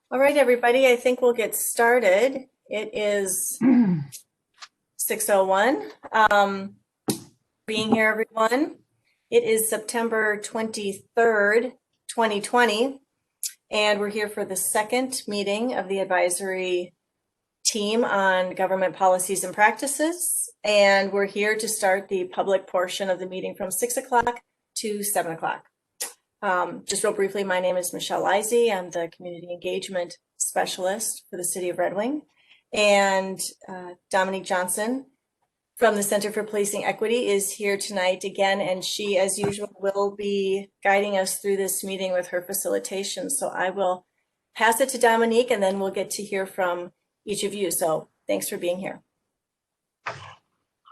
All right, everybody, I think we'll get started. It is 6:01. Being here, everyone. It is September 23rd, 2020, and we're here for the second meeting of the advisory team on government policies and practices. And we're here to start the public portion of the meeting from 6 o'clock to 7 o'clock. Just real briefly, my name is Michelle Lizey. I'm the Community Engagement Specialist for the City of Red Wing. And Dominique Johnson from the Center for Policing Equity is here tonight again, and she, as usual, will be guiding us through this meeting with her facilitation. So I will pass it to Dominique, and then we'll get to hear from each of you. So thanks for being here.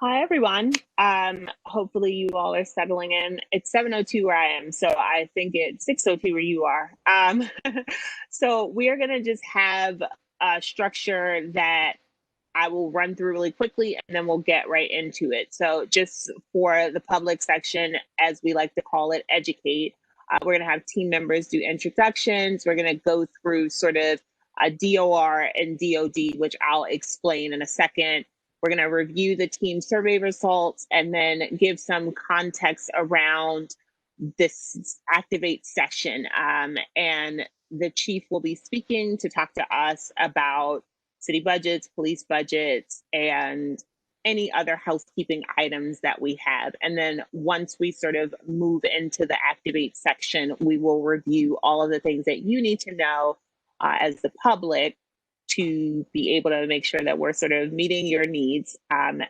Hi, everyone. Hopefully you all are settling in. It's 7:02 where I am, so I think it's 6:02 where you are. So we are going to just have a structure that I will run through really quickly, and then we'll get right into it. So just for the public section, as we like to call it, educate, we're going to have team members do introductions. We're going to go through sort of a DOR and DOD, which I'll explain in a second. We're going to review the team survey results and then give some context around this Activate session. And the chief will be speaking to talk to us about city budgets, police budgets, and any other housekeeping items that we have. And then once we sort of move into the Activate section, we will review all of the things that you need to know as the public to be able to make sure that we're sort of meeting your needs and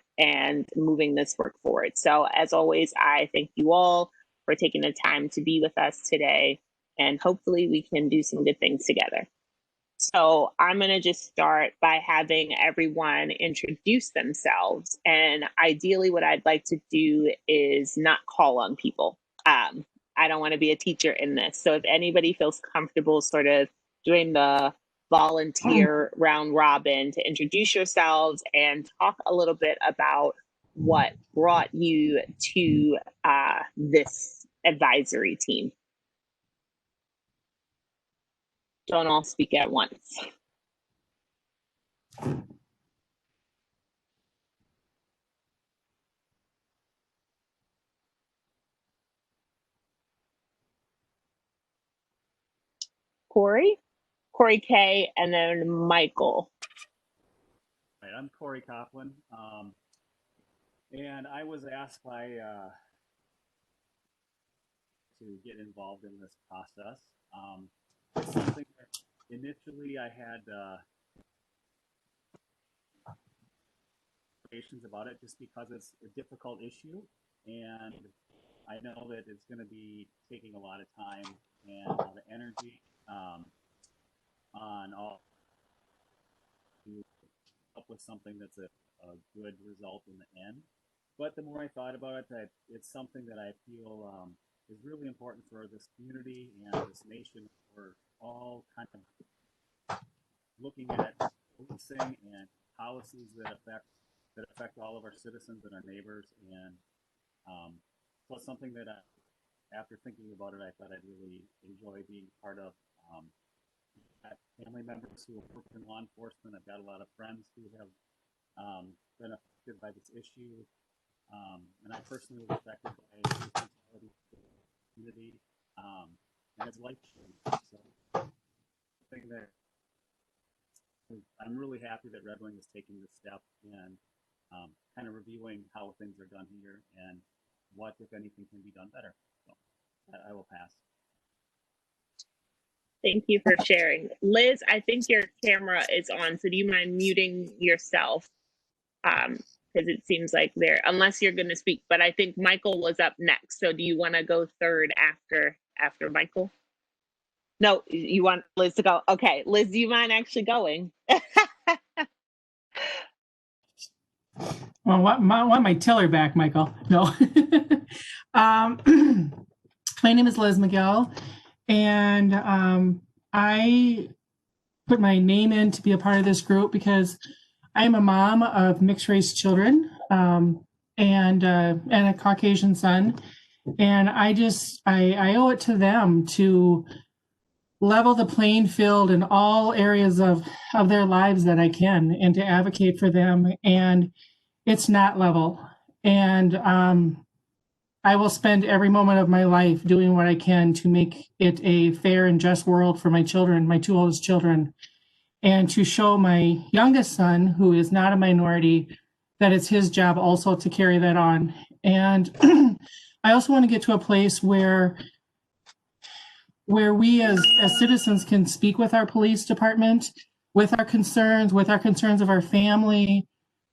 moving this work forward. So as always, I thank you all for taking the time to be with us today, and hopefully we can do some good things together. So I'm going to just start by having everyone introduce themselves. And ideally what I'd like to do is not call on people. I don't want to be a teacher in this. So if anybody feels comfortable sort of doing the volunteer round robin to introduce yourselves and talk a little bit about what brought you to this advisory team. Don't all speak at once. Corey K, and then Michael. Right, I'm Corey Coplin, and I was asked by to get involved in this process. It's something that initially I had reservations about it just because it's a difficult issue, and I know that it's going to be taking a lot of time and a lot of energy on all to up with something that's a good result in the end. But the more I thought about it, that it's something that I feel is really important for this community and this nation. We're all kind of looking at policing and policies that affect all of our citizens and our neighbors. And so it's something that after thinking about it, I thought I'd really enjoy being part of. Family members who have worked in law enforcement. I've got a lot of friends who have been affected by this issue, and I personally was affected by brutality in the community, and it's life-changing. So, I think that I'm really happy that Red Wing is taking this step and kind of reviewing how things are done here and what, if anything, can be done better. So, I will pass. Thank you for sharing. Liz, I think your camera is on, so do you mind muting yourself? Because it seems like unless you're going to speak, but I think Michael was up next. So do you want to go third after Michael? No, you want Liz to go? Okay, Liz, do you mind actually going? Well, I want my tiller back, Michael. No. My name is Liz Miguel. And I put my name in to be a part of this group because I am a mom of mixed race children and a Caucasian son. And I owe it to them to level the playing field in all areas of their lives that I can, and to advocate for them. And it's not level. And I will spend every moment of my life doing what I can to make it a fair and just world for my children, my two oldest children, and to show my youngest son, who is not a minority, that it's his job also to carry that on. And I also want to get to a place where we as citizens can speak with our police department, with our concerns of our family,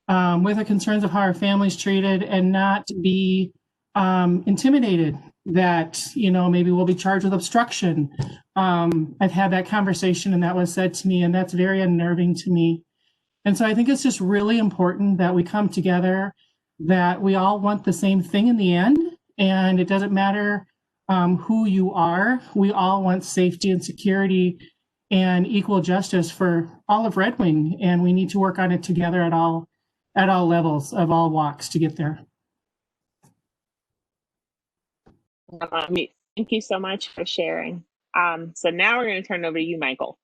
with the concerns of how our family's treated, and not be intimidated that, maybe we'll be charged with obstruction. I've had that conversation and that was said to me, and that's very unnerving to me. And so I think it's just really important that we come together, that we all want the same thing in the end. And it doesn't matter who you are. We all want safety and security and equal justice for all of Red Wing. And we need to work on it together at all levels of all walks to get there. Thank you so much for sharing. So now we're going to turn it over to you, Michael.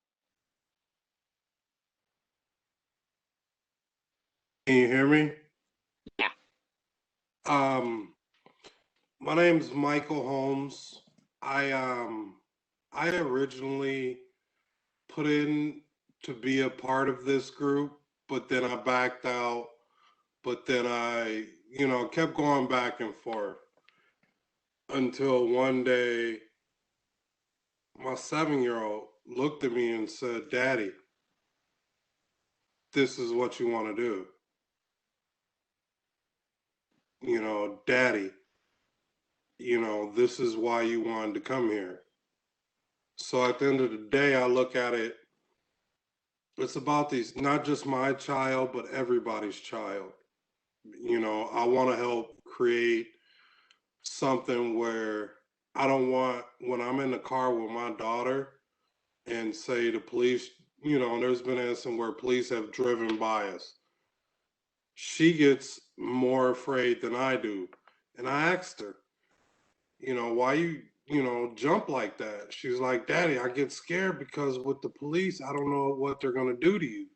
Can you hear me? Yeah. My name's Michael Holmes. I originally put in to be a part of this group, but then I backed out. But then I, kept going back and forth until one day my 7-year-old looked at me and said, "Daddy, this is what you want to do. Daddy, this is why you wanted to come here." So at the end of the day, I look at it, it's about these, not just my child, but everybody's child. I want to help create something where I don't want, when I'm in the car with my daughter and say the police, there's been an instance where police have driven by us. She gets more afraid than I do. And I asked her, why you, jump like that? She's like, "Daddy, I get scared because with the police, I don't know what they're going to do to you."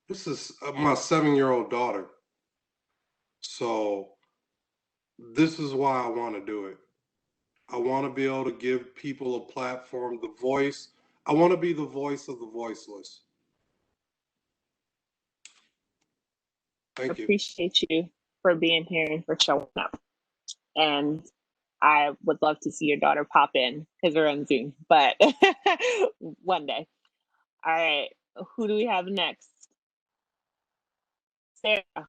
This is my 7-year-old daughter. So this is why I want to do it. I want to be able to give people a platform, the voice. I want to be the voice of the voiceless. Thank you. Appreciate you for being here and for showing up. And I would love to see your daughter pop in because we're on Zoom, but one day. All right, who do we have next? Sarah.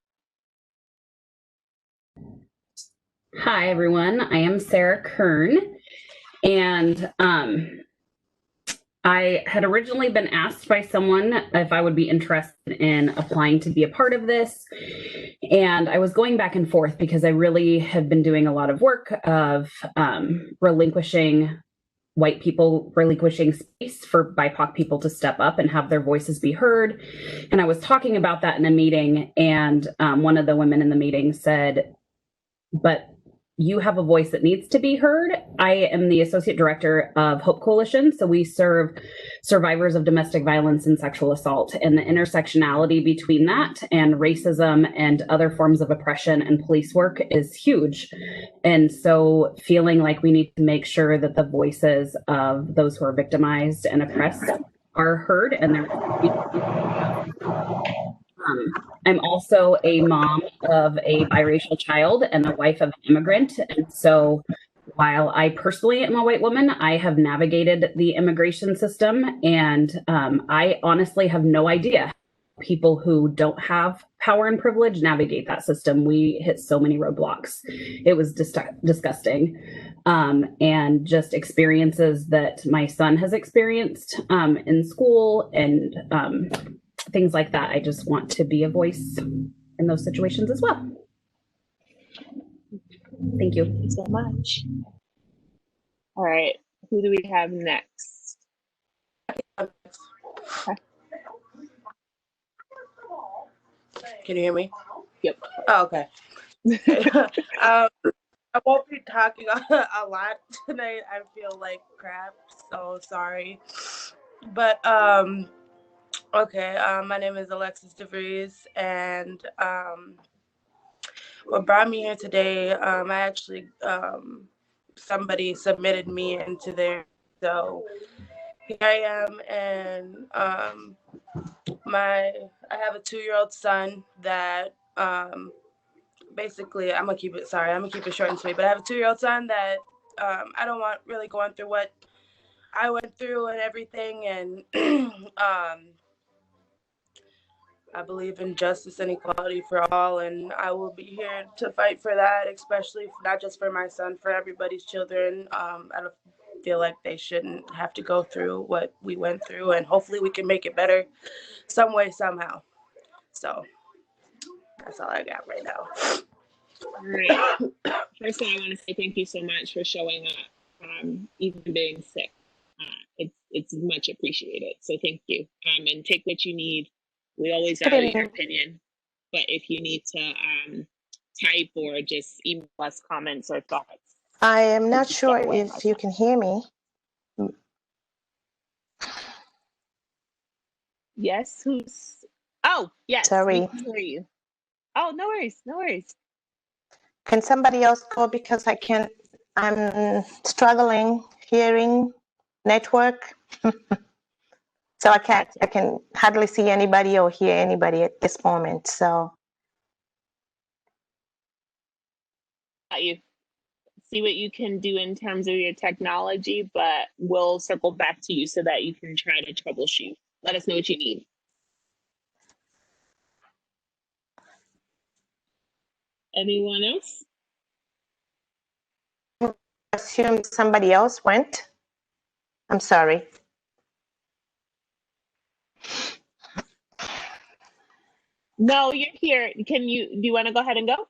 Hi, everyone. I am Sarah Kern, and I had originally been asked by someone if I would be interested in applying to be a part of this, and I was going back and forth because I really have been doing a lot of work of relinquishing space for BIPOC people to step up and have their voices be heard. And I was talking about that in a meeting, and one of the women in the meeting said, "But you have a voice that needs to be heard." I am the associate director of Hope Coalition. So we serve survivors of domestic violence and sexual assault, and the intersectionality between that and racism and other forms of oppression and police work is huge. And so feeling like we need to make sure that the voices of those who are victimized and oppressed are heard, and I'm also a mom of a biracial child and the wife of an immigrant. And so while I personally am a white woman, I have navigated the immigration system, and I honestly have no idea how people who don't have power and privilege navigate that system. We hit so many roadblocks. It was disgusting. And just experiences that my son has experienced in school and things like that. I just want to be a voice in those situations as well. Thank you. Thank you so much. All right, who do we have next? Okay. Can you hear me? Yep. Oh, okay. I won't be talking a lot tonight. I feel like crap, so sorry. But okay, my name is Alexis DeVries, and what brought me here today, I actually somebody submitted me into there, so here I am, and I have a 2-year-old son that basically I'm gonna keep it short and sweet, but I have a 2-year-old son that I don't want really going through what I went through and everything, and I believe in justice and equality for all, and I will be here to fight for that, especially not just for my son, for everybody's children. I don't feel like they shouldn't have to go through what we went through, and hopefully we can make it better some way, somehow. So that's all I got right now. All right. First of all, I want to say thank you so much for showing up, even being sick. It's much appreciated. So thank you. And take what you need. We always value your opinion, but if you need to type or just email us comments or thoughts. I am not sure if you can hear me. Yes, who's? Oh, yes. Sorry. We can hear you. Oh, no worries, no worries. Can somebody else go, because I'm struggling hearing network. So I can hardly see anybody or hear anybody at this moment. So You see what you can do in terms of your technology, but we'll circle back to you so that you can try to troubleshoot. Let us know what you need. Anyone else? I assume somebody else went. I'm sorry. No, you're here. Do you want to go ahead and go?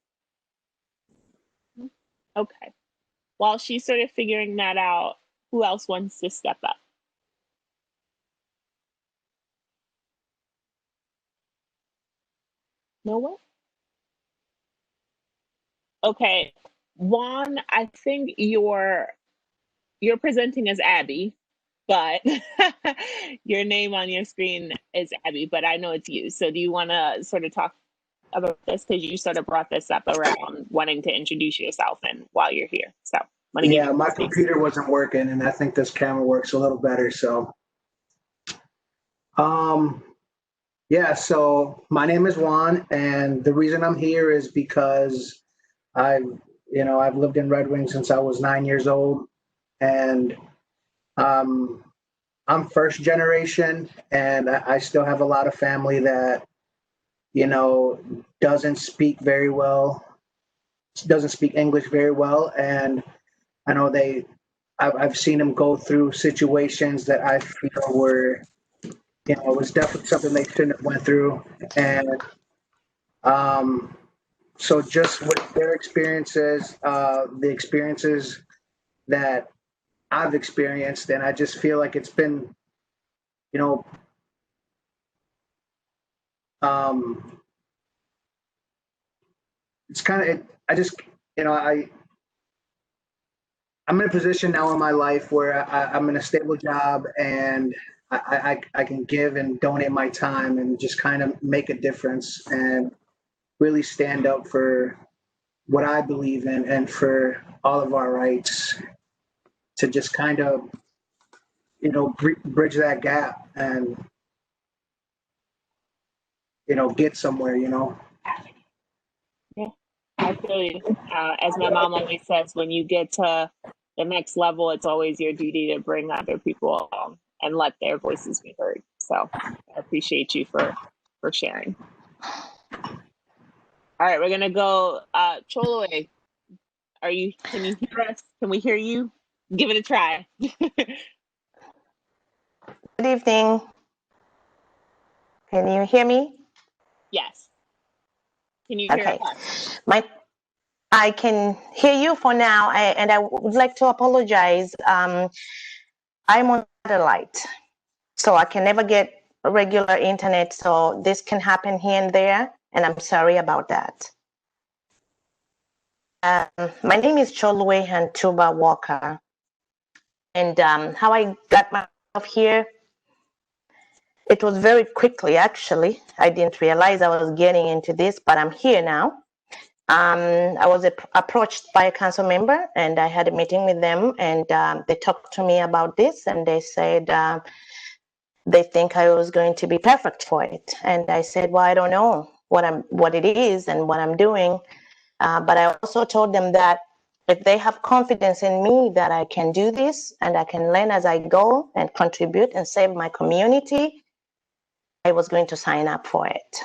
Okay. While she's sort of figuring that out, who else wants to step up? No one? Okay. Juan, I think you're presenting as Abby, but your name on your screen is Abby, but I know it's you. So do you want to sort of talk about this, because you sort of brought this up around wanting to introduce yourself and while you're here? So yeah, my computer wasn't working, and I think this camera works a little better. So yeah, so my name is Juan, and the reason I'm here is because I've lived in Red Wing since I was 9 years old, and I'm first generation, and I still have a lot of family that doesn't speak English very well, and I know I've seen them go through situations that I feel were, it was definitely something they shouldn't have went through, and so just with their experiences, the experiences that I've experienced, and I just feel like it's been, it's kind of, I'm in a position now in my life where I'm in a stable job, and I can give and donate my time and just kind of make a difference and really stand up for what I believe in and for all of our rights, to just kind of, bridge that gap and, get somewhere, Yeah, I feel you. As my mom always says, when you get to the next level, it's always your duty to bring other people along and let their voices be heard. So I appreciate you for sharing. All right, we're gonna go. Cholwe, can you hear us? Can we hear you? Give it a try. Good evening. Can you hear me? Yes. Can you hear Okay. us? I can hear you for now, and I would like to apologize. I'm on satellite, so I can never get regular internet, so this can happen here and there, and I'm sorry about that. My name is Cholwe Hantuba Walker, And how I got myself here, it was very quickly, actually. I didn't realize I was getting into this, but I'm here now. I was approached by a council member, and I had a meeting with them, and they talked to me about this, and they said they think I was going to be perfect for it. And I said, well, I don't know what it is and what I'm doing, but I also told them that if they have confidence in me that I can do this and I can learn as I go and contribute and save my community, I was going to sign up for it.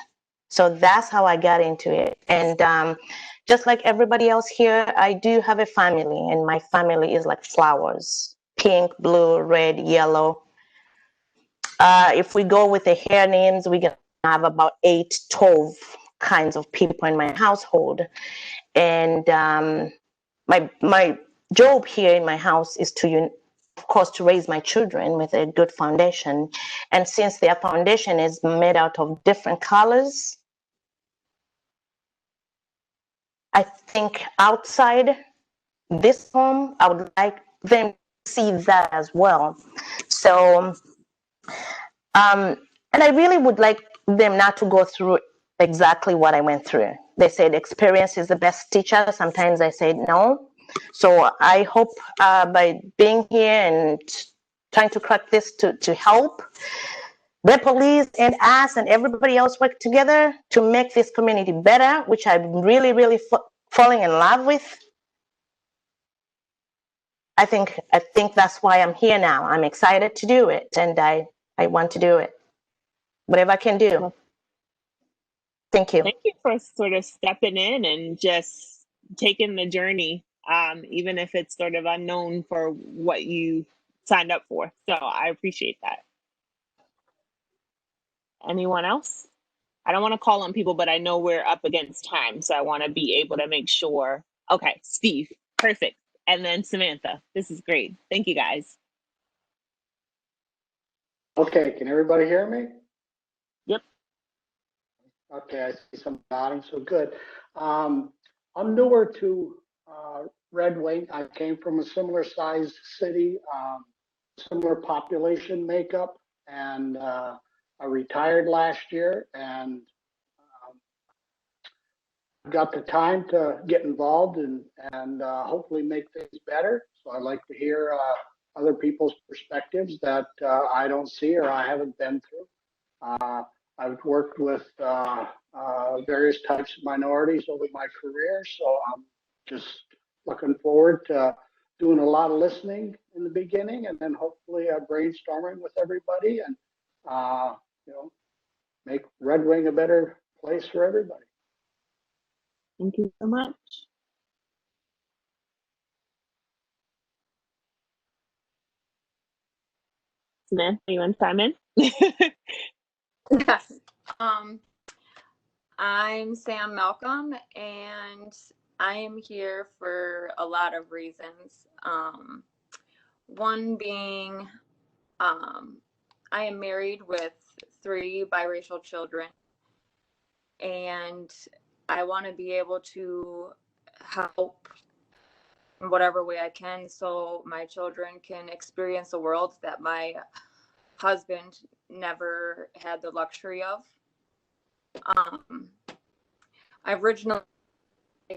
So that's how I got into it. And just like everybody else here, I do have a family, and my family is like flowers: pink, blue, red, yellow. If we go with the hair names, we're going to have about 8, 12 kinds of people in my household. And my job here in my house is of course, to raise my children with a good foundation. And since their foundation is made out of different colors, I think outside this home, I would like them to see that as well. So, and I really would like them not to go through exactly what I went through. They said experience is the best teacher. Sometimes I said no. So I hope by being here and trying to crack this to help the police and us and everybody else work together to make this community better, which I'm really, really falling in love with. I think that's why I'm here now. I'm excited to do it, and I want to do it. Whatever I can do. Thank you. Thank you for sort of stepping in and just taking the journey, even if it's sort of unknown for what you signed up for. So I appreciate that. Anyone else? I don't want to call on people, but I know we're up against time, so I want to be able to make sure. Okay, Steve, perfect. And then Samantha. This is great. Thank you, guys. Okay, can everybody hear me? Yep. Okay, I see some nodding, so good. I'm newer to Red Wing. I came from a similar sized city, similar population makeup, and I retired last year and got the time to get involved and hopefully make things better. So I'd like to hear other people's perspectives that I don't see or I haven't been through. I've worked with various types of minorities over my career, so I'm just looking forward to doing a lot of listening in the beginning, and then hopefully brainstorming with everybody, and make Red Wing a better place for everybody. Thank you so much. Samantha, you want to chime in? Yes. I'm Sam Malcolm, and I am here for a lot of reasons. One being, I am married with 3 biracial children, and I want to be able to help in whatever way I can so my children can experience a world that my husband never had the luxury of. I originally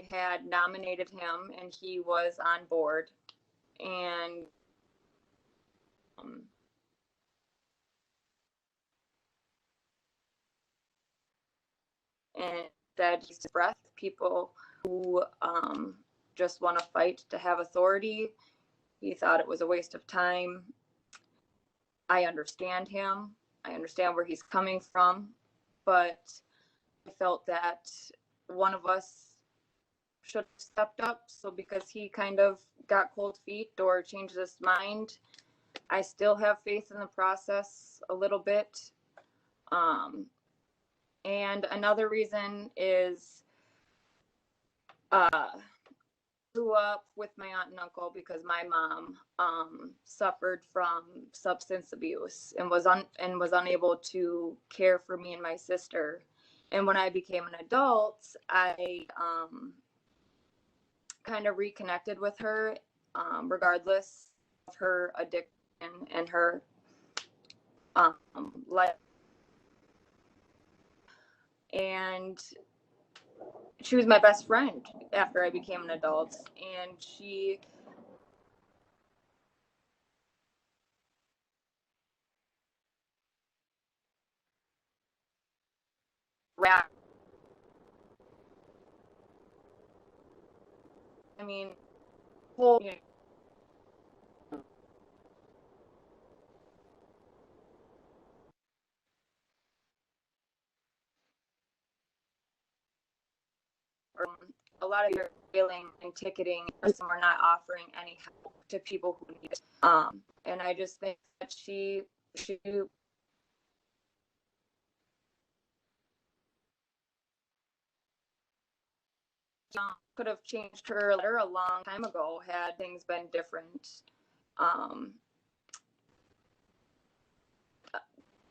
had nominated him and he was on board, and that he's breath people who just want to fight to have authority. He thought it was a waste of time. I understand him. I understand where he's coming from, but I felt that one of us should have stepped up. So because he kind of got cold feet or changed his mind, I still have faith in the process a little bit. And another reason is grew up with my aunt and uncle because my mom suffered from substance abuse and was unable to care for me and my sister. And when I became an adult, I kind of reconnected with her, regardless her addiction and her life. And she was my best friend after I became an adult, and she I mean, whole, you know, a lot of your failing and ticketing, some are not offering any help to people who need it. And I just think that she could have changed her letter a long time ago had things been different.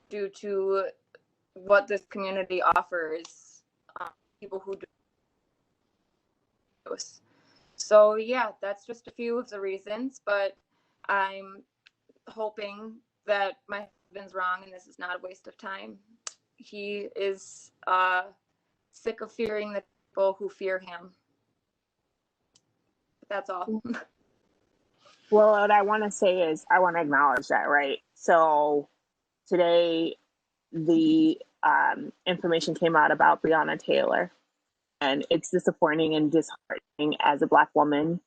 Due to what this community offers people who do this. So yeah, that's just a few of the reasons, but I'm hoping that my husband's wrong and this is not a waste of time. He is sick of fearing the people who fear him. That's all. Well, what I want to say is I want to acknowledge that, right? So today, the information came out about Breonna Taylor, and it's disappointing and disheartening as a Black woman.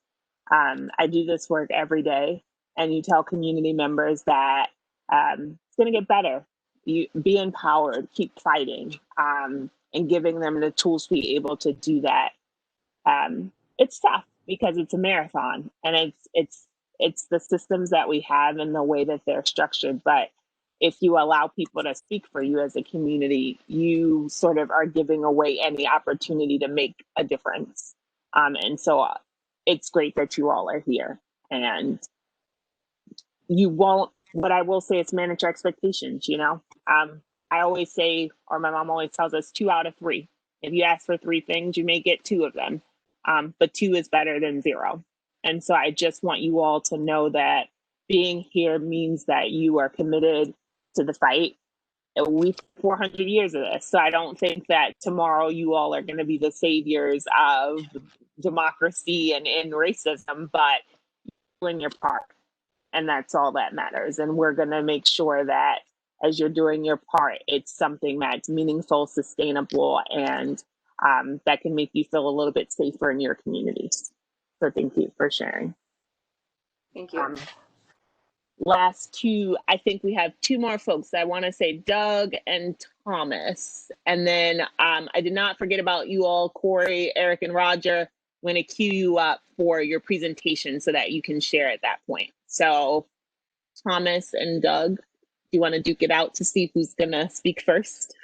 I do this work every day, and you tell community members that it's going to get better. You be empowered, keep fighting, and giving them the tools to be able to do that. It's tough because it's a marathon, and it's the systems that we have and the way that they're structured. But if you allow people to speak for you as a community, you sort of are giving away any opportunity to make a difference. And so it's great that you all are here, and you won't, but I will say it's manage your expectations, you know? I always say, or my mom always tells us 2 out of 3. If you ask for 3 things, you may get 2 of them. But 2 is better than 0. And so I just want you all to know that being here means that you are committed to the fight. We've 400 years of this. So I don't think that tomorrow you all are going to be the saviors of democracy and racism, but you're doing your part. And that's all that matters. And we're going to make sure that as you're doing your part, it's something that's meaningful, sustainable, and that can make you feel a little bit safer in your communities. So thank you for sharing. Thank you. Last 2, I think we have 2 more folks. I want to say Doug and Thomas. And then I did not forget about you all, Corey, Eric, and Roger. I'm going to queue you up for your presentation so that you can share at that point. So Thomas and Doug, do you want to duke it out to see who's going to speak first?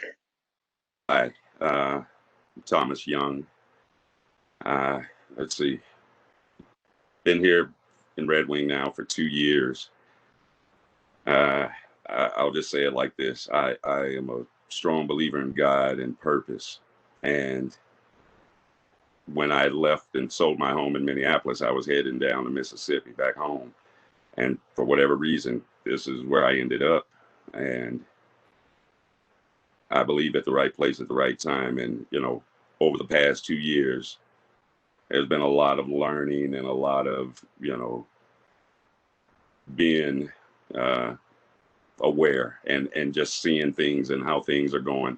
Hi, Thomas Young. Let's see. Been here in Red Wing now for 2 years. I'll just say it like this. I am a strong believer in God and purpose. And when I left and sold my home in Minneapolis, I was heading down to Mississippi back home. And for whatever reason, this is where I ended up. And I believe at the right place at the right time. And, you know, over the past 2 years, there's been a lot of learning and a lot of, you know, being aware and just seeing things and how things are going.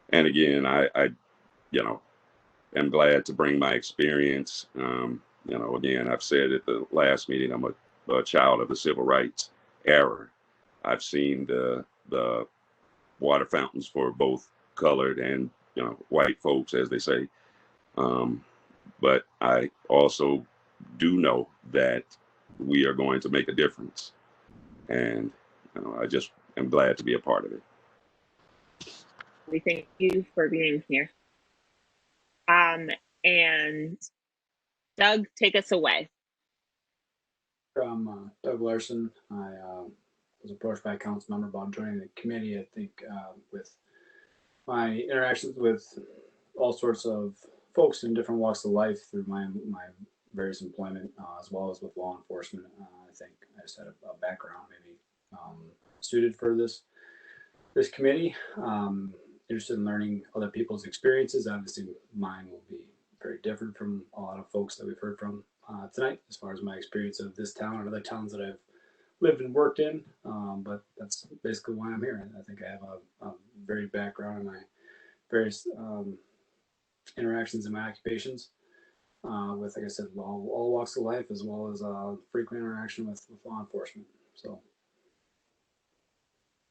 And again, I you know, am glad to bring my experience. You know, again, I've said at the last meeting, I'm a child of the civil rights era. I've seen the water fountains for both colored and, you know, white folks, as they say. But I also do know that we are going to make a difference. And, you know, I just am glad to be a part of it. We thank you for being here. And Doug, take us away. I'm Doug Larson. I was approached by a council member about joining the committee. I think with my interactions with all sorts of folks in different walks of life through my various employment, as well as with law enforcement, I think I just had a background maybe suited for this committee. Interested in learning other people's experiences. Obviously, mine will be very different from a lot of folks that we've heard from tonight, as far as my experience of this town and other towns that I've lived and worked in. But that's basically why I'm here. I think I have a varied background in my various interactions in my occupations with, like I said, all walks of life, as well as frequent interaction with law enforcement. So.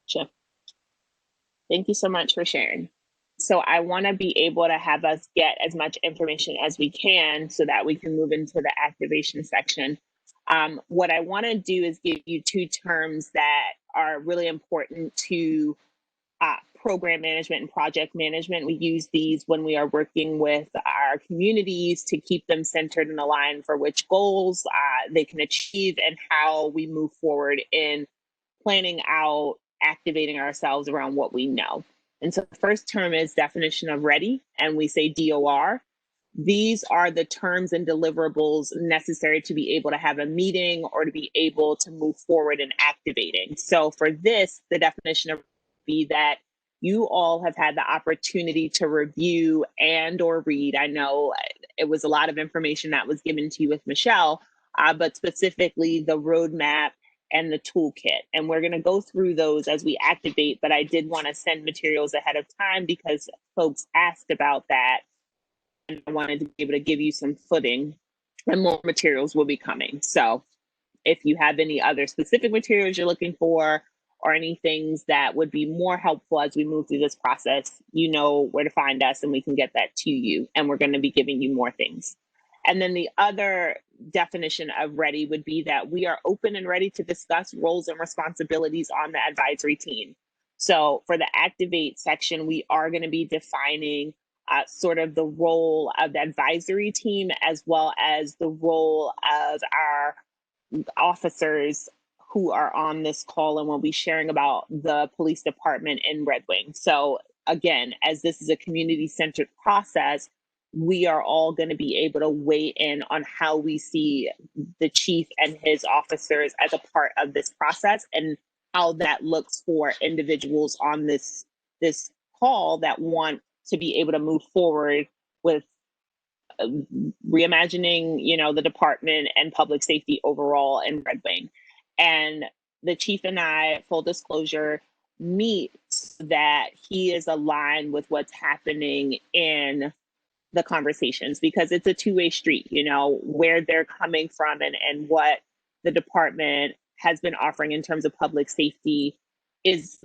Sure. Thank you so much for sharing. So I want to be able to have us get as much information as we can so that we can move into the activation section. What I want to do is give you two terms that are really important to program management and project management. We use these when we are working with our communities to keep them centered and aligned for which goals they can achieve and how we move forward in planning out, activating ourselves around what we know. And so the first term is definition of ready, and we say DOR. These are the terms and deliverables necessary to be able to have a meeting or to be able to move forward in activating. So for this, the definition of be that you all have had the opportunity to review and or read. I know it was a lot of information that was given to you with Michelle, but specifically the roadmap and the toolkit. And we're going to go through those as we activate, but I did want to send materials ahead of time because folks asked about that. And I wanted to be able to give you some footing, and more materials will be coming. So if you have any other specific materials you're looking for or any things that would be more helpful as we move through this process, you know where to find us and we can get that to you. And we're going to be giving you more things. And then the other definition of ready would be that we are open and ready to discuss roles and responsibilities on the advisory team. So for the activate section, we are going to be defining sort of the role of the advisory team as well as the role of our officers who are on this call, and we'll be sharing about the police department in Red Wing. So again, as this is a community-centered process, we are all going to be able to weigh in on how we see the chief and his officers as a part of this process and how that looks for individuals on this call that want to be able to move forward with reimagining, the department and public safety overall in Red Wing. And the chief and I, full disclosure, meet so that he is aligned with what's happening in the conversations, because it's a two-way street, where they're coming from and what the department has been offering in terms of public safety is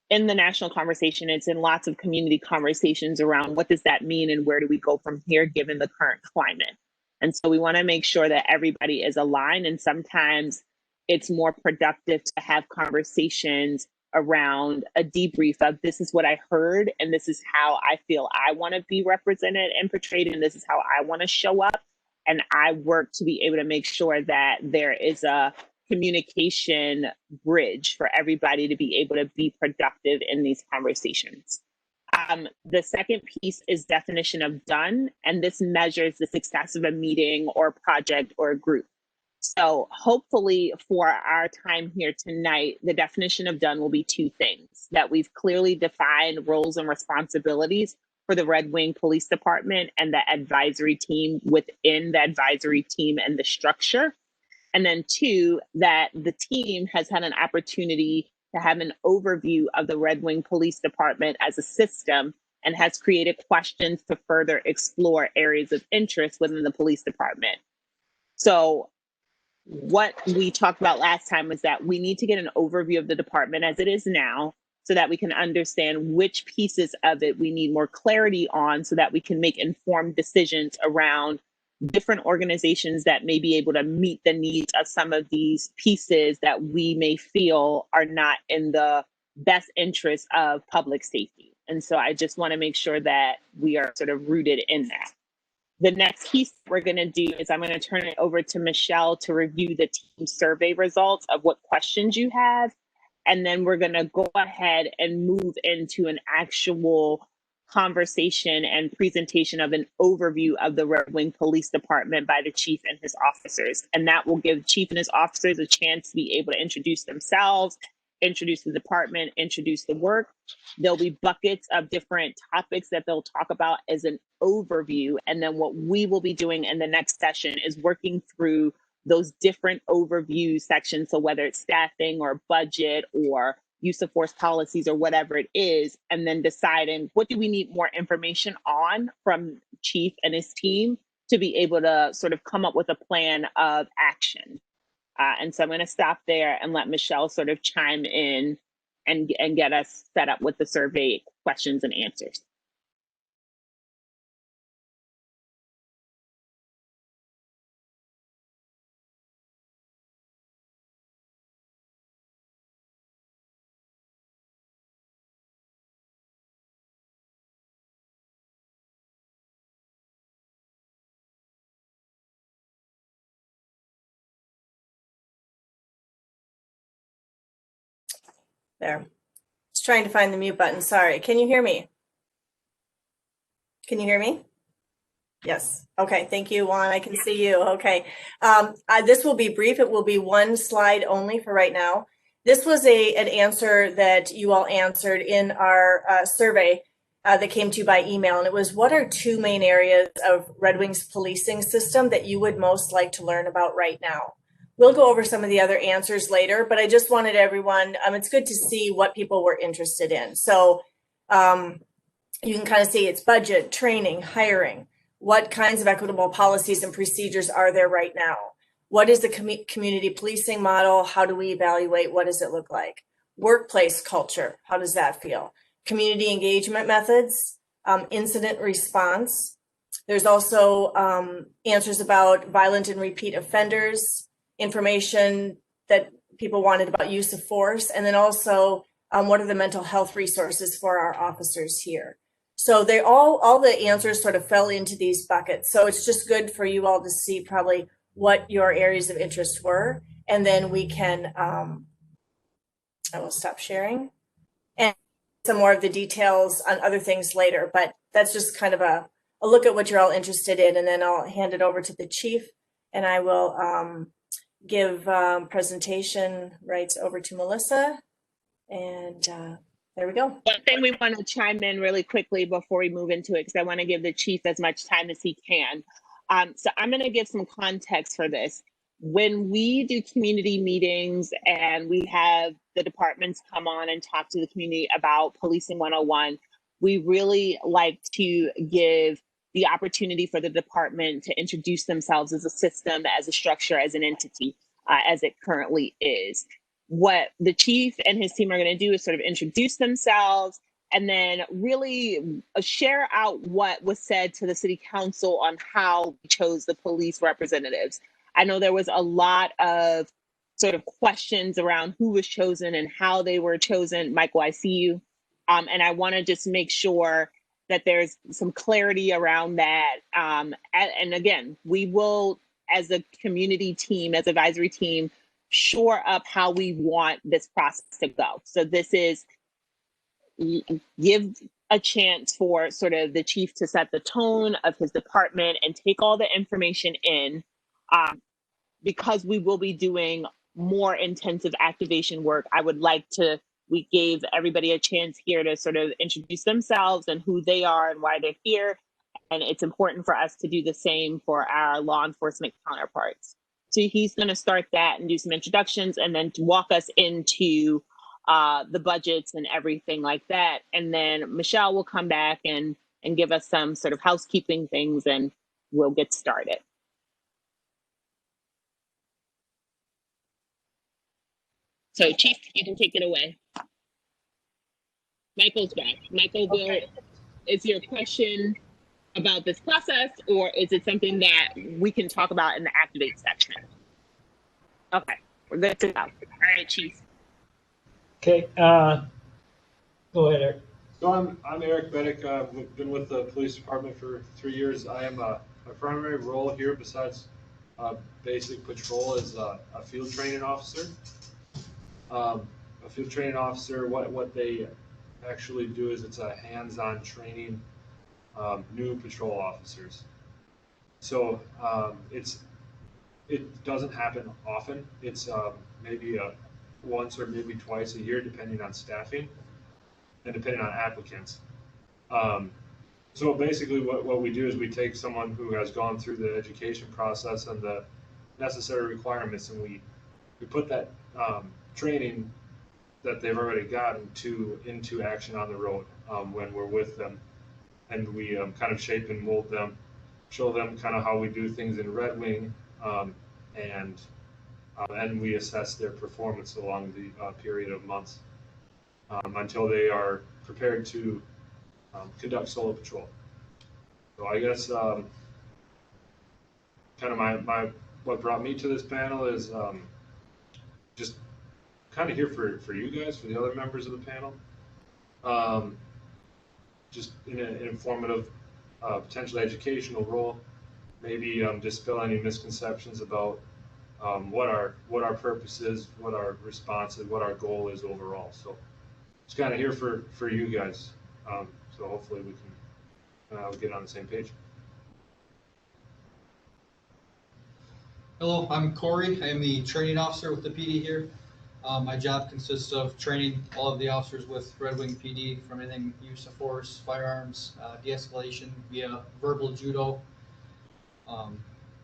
in the national conversation. It's in lots of community conversations around what does that mean and where do we go from here given the current climate. And so we want to make sure that everybody is aligned, and sometimes it's more productive to have conversations around a debrief of this is what I heard and this is how I feel I want to be represented and portrayed, and this is how I want to show up. And I work to be able to make sure that there is a communication bridge for everybody to be able to be productive in these conversations. The second piece is definition of done, and this measures the success of a meeting or project or a group. So hopefully for our time here tonight, the definition of done will be two things: that we've clearly defined roles and responsibilities for the Red Wing Police Department and the advisory team within the advisory team and the structure. And then two, that the team has had an opportunity to have an overview of the Red Wing Police Department as a system and has created questions to further explore areas of interest within the police department. So what we talked about last time was that we need to get an overview of the department as it is now so that we can understand which pieces of it we need more clarity on so that we can make informed decisions around different organizations that may be able to meet the needs of some of these pieces that we may feel are not in the best interest of public safety. And so I just want to make sure that we are sort of rooted in that. The next piece we're going to do is I'm going to turn it over to Michelle to review the team survey results of what questions you have. And then we're going to go ahead and move into an actual conversation and presentation of an overview of the Red Wing Police Department by the chief and his officers. And that will give chief and his officers a chance to be able to introduce themselves, introduce the department, introduce the work. There'll be buckets of different topics that they'll talk about as an overview. And then what we will be doing in the next session is working through those different overview sections. So whether it's staffing or budget or use of force policies or whatever it is, and then deciding what do we need more information on from chief and his team to be able to sort of come up with a plan of action. And so I'm going to stop there and let Michelle sort of chime in and get us set up with the survey questions and answers. There. Just trying to find the mute button. Sorry. Can you hear me? Can you hear me? Yes. Okay. Thank you, Juan. I can see you. Okay. This will be brief. It will be one slide only for right now. This was an answer that you all answered in our survey that came to you by email. And it was, what are two main areas of Red Wing's policing system that you would most like to learn about right now? We'll go over some of the other answers later, but I just wanted everyone, it's good to see what people were interested in. So you can kind of see it's budget, training, hiring. What kinds of equitable policies and procedures are there right now? What is the community policing model? How do we evaluate? What does it look like? Workplace culture, how does that feel? Community engagement methods, incident response. There's also answers about violent and repeat offenders, information that people wanted about use of force, and then also what are the mental health resources for our officers here? So they all the answers sort of fell into these buckets. So it's just good for you all to see probably what your areas of interest were, and then we can, I will stop sharing and some more of the details on other things later, but that's just kind of a look at what you're all interested in, and then I'll hand it over to the chief and I will give presentation rights over to Melissa, and there we go. One thing we want to chime in really quickly before we move into it, because I want to give the chief as much time as he can. So I'm going to give some context for this. When we do community meetings and we have the departments come on and talk to the community about Policing 101, we really like to give the opportunity for the department to introduce themselves as a system, as a structure, as an entity, as it currently is. What the chief and his team are going to do is sort of introduce themselves and then really share out what was said to the city council on how we chose the police representatives. I know there was a lot of sort of questions around who was chosen and how they were chosen. Michael, I see you. And I want to just make sure that there's some clarity around that. And again, we will, as a community team, as advisory team, shore up how we want this process to go. So this is give a chance for sort of the chief to set the tone of his department and take all the information in, because we will be doing more intensive activation work. I would like to, we gave everybody a chance here to sort of introduce themselves and who they are and why they're here. And it's important for us to do the same for our law enforcement counterparts. So he's going to start that and do some introductions and then to walk us into the budgets and everything like that. And then Michelle will come back and give us some sort of housekeeping things and we'll get started. So Chief, you can take it away. Michael's back. Michael, is your question about this process, or is it something that we can talk about in the activate section? Okay, we're good to go. All right, Chief. Okay, go ahead, Eric. So I'm Eric Beddick. I've been with the police department for 3 years. I am my primary role here, besides basic patrol, is a field training officer. A field training officer, what they actually do is it's a hands-on training new patrol officers. So it doesn't happen often. It's maybe once or maybe twice a year, depending on staffing and depending on applicants. So basically what we do is we take someone who has gone through the education process and the necessary requirements, and we put that training that they've already gotten into action on the road when we're with them. And we kind of shape and mold them, show them kind of how we do things in Red Wing, and we assess their performance along the period of months until they are prepared to conduct solo patrol. So I guess kind of my what brought me to this panel is just kind of here for you guys, for the other members of the panel. Just in an informative, potentially educational role, maybe dispel any misconceptions about what our purpose is, what our response is, what our goal is overall. So it's kind of here for you guys. So hopefully we can get on the same page. Hello, I'm Corey. I am the training officer with the PD here. My job consists of training all of the officers with Red Wing PD from anything use of force, firearms, de-escalation via verbal judo, and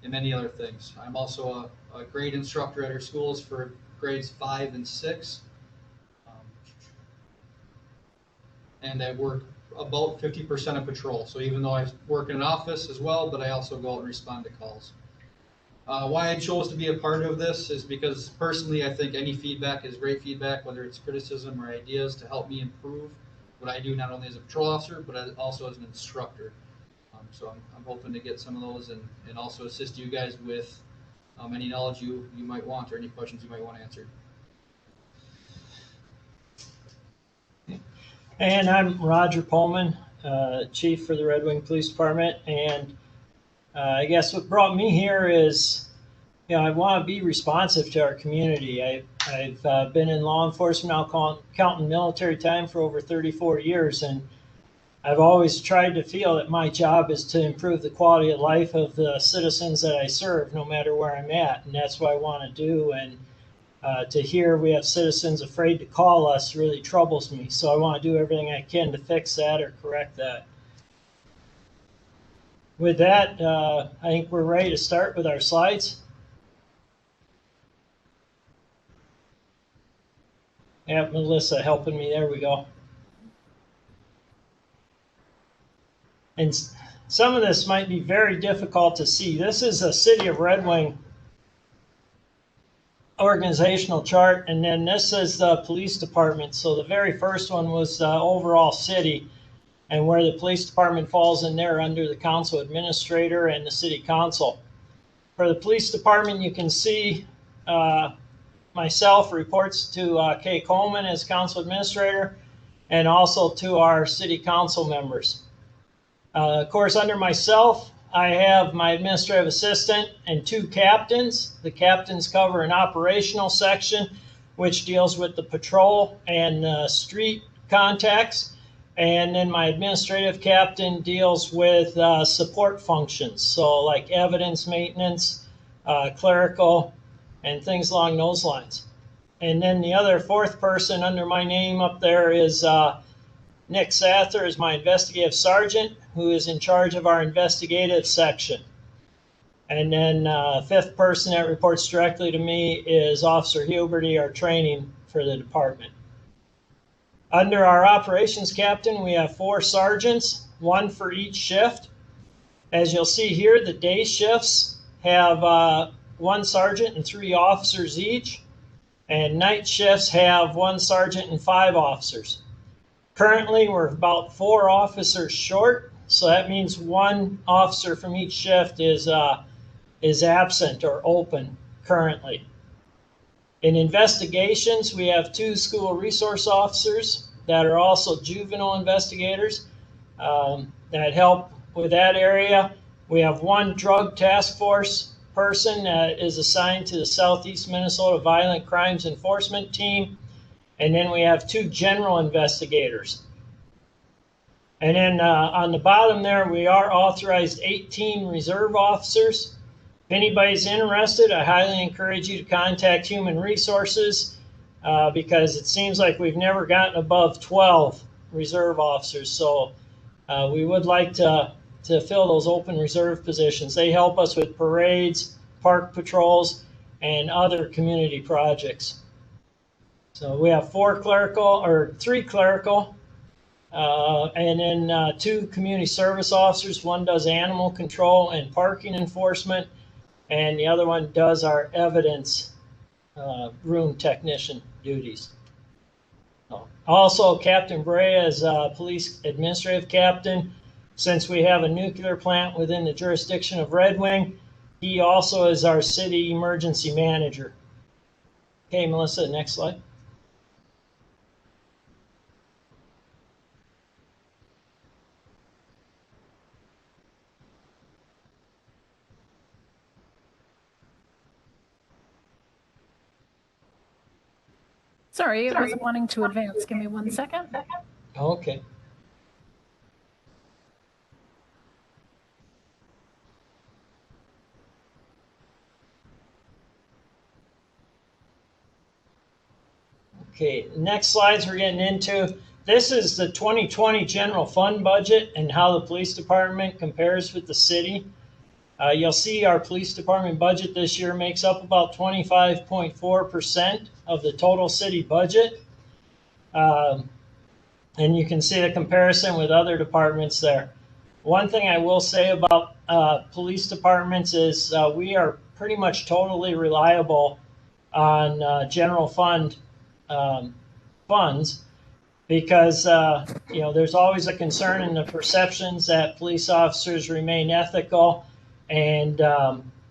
many other things. I'm also a grade instructor at our schools for grades 5 and 6. And I work about 50% of patrol. So even though I work in an office as well, but I also go out and respond to calls. Why I chose to be a part of this is because personally I think any feedback is great feedback, whether it's criticism or ideas to help me improve what I do not only as a patrol officer, but also as an instructor. So I'm hoping to get some of those and also assist you guys with any knowledge you might want or any questions you might want answered. And I'm Roger Pullman, Chief for the Red Wing Police Department. And I guess what brought me here is, I want to be responsive to our community. I've been in law enforcement, now counting military time, for over 34 years. And I've always tried to feel that my job is to improve the quality of life of the citizens that I serve, no matter where I'm at. And that's what I want to do. And to hear we have citizens afraid to call us really troubles me. So I want to do everything I can to fix that or correct that. With that, I think we're ready to start with our slides. Yeah, Melissa helping me. There we go. And some of this might be very difficult to see. This is a City of Red Wing organizational chart, and then this is the police department. So the very first one was the overall city, and where the police department falls in there under the council administrator and the city council. For the police department, you can see myself reports to Kay Coleman as council administrator, and also to our city council members. Of course, under myself, I have my administrative assistant and 2 captains. The captains cover an operational section, which deals with the patrol and street contacts. And then my administrative captain deals with support functions. So like evidence maintenance, clerical, and things along those lines. And then the other 4th person under my name up there is Nick Sather, is my investigative sergeant, who is in charge of our investigative section. And then 5th person that reports directly to me is Officer Huberty, our training for the department. Under our operations captain, we have 4 sergeants, 1 for each shift. As you'll see here, the day shifts have 1 sergeant and 3 officers each, and night shifts have 1 sergeant and 5 officers. Currently, we're about 4 officers short, so that means 1 officer from each shift is absent or open currently. In investigations, we have 2 school resource officers that are also juvenile investigators that help with that area. We have 1 drug task force person that is assigned to the Southeast Minnesota Violent Crimes Enforcement Team. And then we have 2 general investigators. And then on the bottom there, we are authorized 18 reserve officers. If anybody's interested, I highly encourage you to contact Human Resources because it seems like we've never gotten above 12 reserve officers. So we would like to fill those open reserve positions. They help us with parades, park patrols, and other community projects. So we have 3 clerical, and then 2 community service officers. One does animal control and parking enforcement, and the other one does our evidence room technician duties. Also, Captain Brea is police administrative captain. Since we have a nuclear plant within the jurisdiction of Red Wing, he also is our city emergency manager. Okay, Melissa, next slide. Sorry, it wasn't wanting to advance. Give me 1 second. Okay. Okay, next slides we're getting into. This is the 2020 general fund budget and how the police department compares with the city. You'll see our police department budget this year makes up about 25.4% of the total city budget. And you can see the comparison with other departments there. One thing I will say about police departments is we are pretty much totally reliable on general fund funds because there's always a concern in the perceptions that police officers remain ethical, and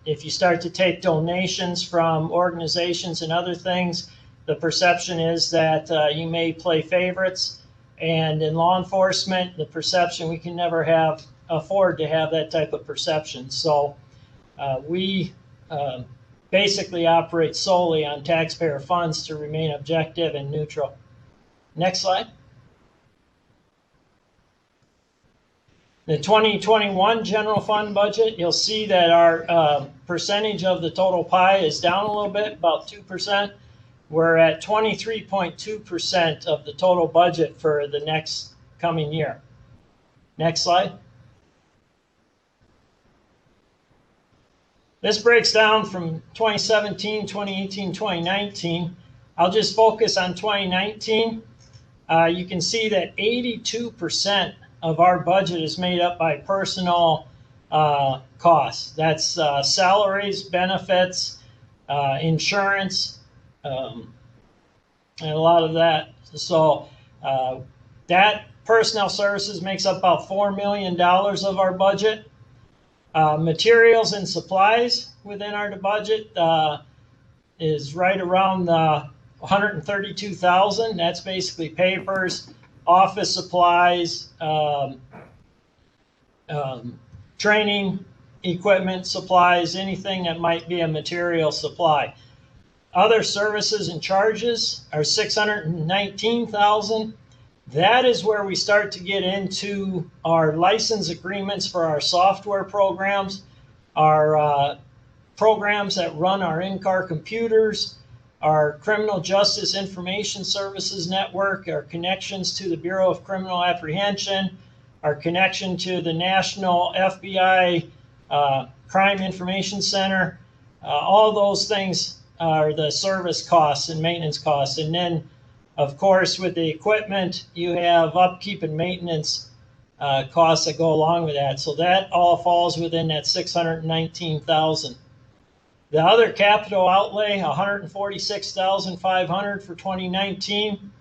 if you start to take donations from organizations and other things, the perception is that you may play favorites. And in law enforcement, the perception, we can never afford to have that type of perception. So we basically operate solely on taxpayer funds to remain objective and neutral. Next slide. The 2021 general fund budget, you'll see that our percentage of the total pie is down a little bit, about 2%. We're at 23.2% of the total budget for the next coming year. Next slide. This breaks down from 2017, 2018, 2019. I'll just focus on 2019. You can see that 82% of our budget is made up by personnel costs. That's salaries, benefits, insurance, and a lot of that. So that personnel services makes up about $4 million of our budget. Materials and supplies within our budget is right around $132,000. That's basically papers, office supplies, training equipment supplies, anything that might be a material supply. Other services and charges are $619,000. That is where we start to get into our license agreements for our software programs, our programs that run our in-car computers, our Criminal Justice Information Services Network, our connections to the Bureau of Criminal Apprehension, our connection to the National FBI Crime Information Center. All those things are the service costs and maintenance costs. And then, of course, with the equipment, you have upkeep and maintenance costs that go along with that. So that all falls within that $619,000. The other capital outlay, $146,500 for 2019.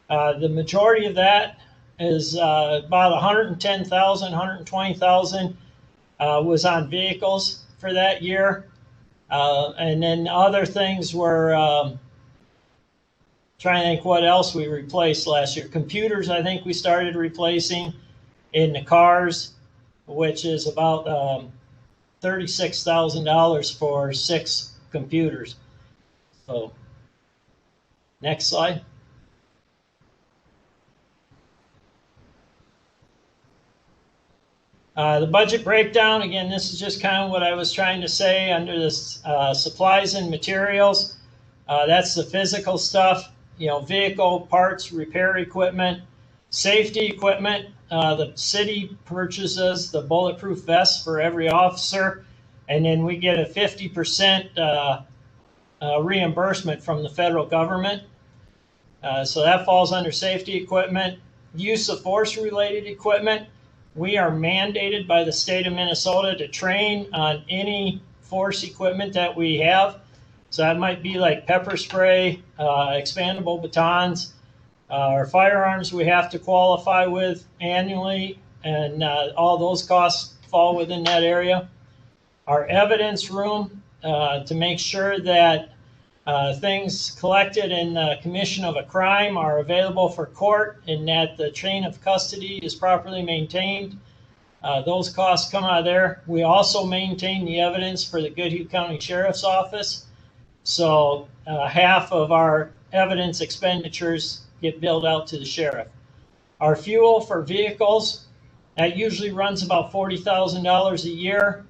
The majority of that is about $110,000, $120,000 was on vehicles for that year. And then other things were trying to think what else we replaced last year. Computers, I think we started replacing in the cars, which is about $36,000 for 6 computers. So, next slide. The budget breakdown, again, this is just kind of what I was trying to say under this supplies and materials. That's the physical stuff, you know, vehicle parts, repair equipment, safety equipment. The city purchases the bulletproof vests for every officer, and then we get a 50% reimbursement from the federal government. So that falls under safety equipment. Use of force related equipment. We are mandated by the state of Minnesota to train on any force equipment that we have. So that might be like pepper spray, expandable batons, or firearms we have to qualify with annually, and all those costs fall within that area. Our evidence room to make sure that things collected in the commission of a crime are available for court and that the chain of custody is properly maintained. Those costs come out of there. We also maintain the evidence for the Goodhue County Sheriff's Office. So half of our evidence expenditures get billed out to the sheriff. Our fuel for vehicles, that usually runs about $40,000 a year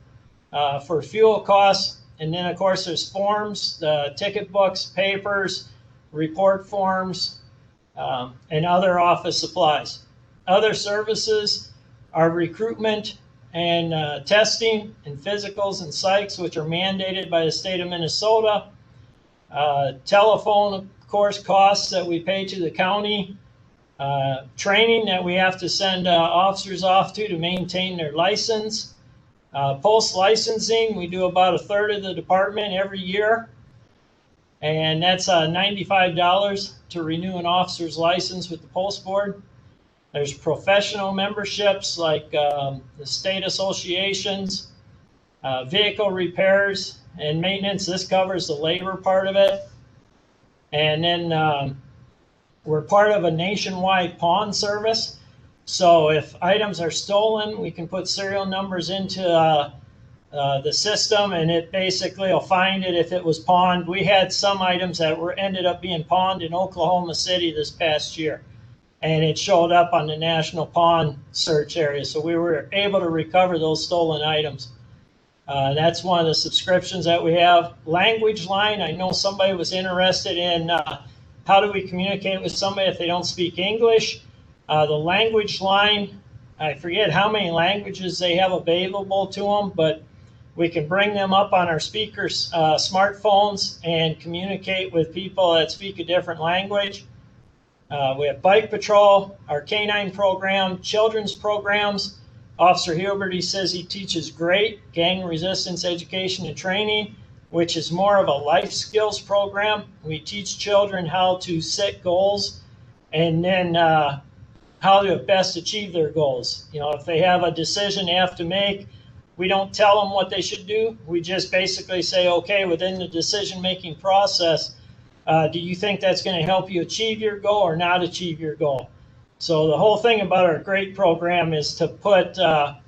for fuel costs. And then, of course, there's forms, the ticket books, papers, report forms, and other office supplies. Other services are recruitment and testing and physicals and psychs, which are mandated by the state of Minnesota. Telephone, of course, costs that we pay to the county. Training that we have to send officers off to maintain their license. Post licensing, we do about a third of the department every year. And that's $95 to renew an officer's license with the Post Board. There's professional memberships like the state associations, vehicle repairs and maintenance. This covers the labor part of it. And then we're part of a nationwide pawn service. So if items are stolen, we can put serial numbers into the system, and it basically will find it if it was pawned. We had some items that ended up being pawned in Oklahoma City this past year, and it showed up on the national pawn search area. So we were able to recover those stolen items. That's one of the subscriptions that we have. Language line, I know somebody was interested in how do we communicate with somebody if they don't speak English. The language line, I forget how many languages they have available to them, but we can bring them up on our speakers' smartphones and communicate with people that speak a different language. We have bike patrol, our canine program, children's programs. Officer Huberty says he teaches great gang resistance education and training, which is more of a life skills program. We teach children how to set goals and then how to best achieve their goals. You know, if they have a decision they have to make, we don't tell them what they should do. We just basically say, okay, within the decision-making process, do you think that's going to help you achieve your goal or not achieve your goal? So the whole thing about our GREAT program is to put, to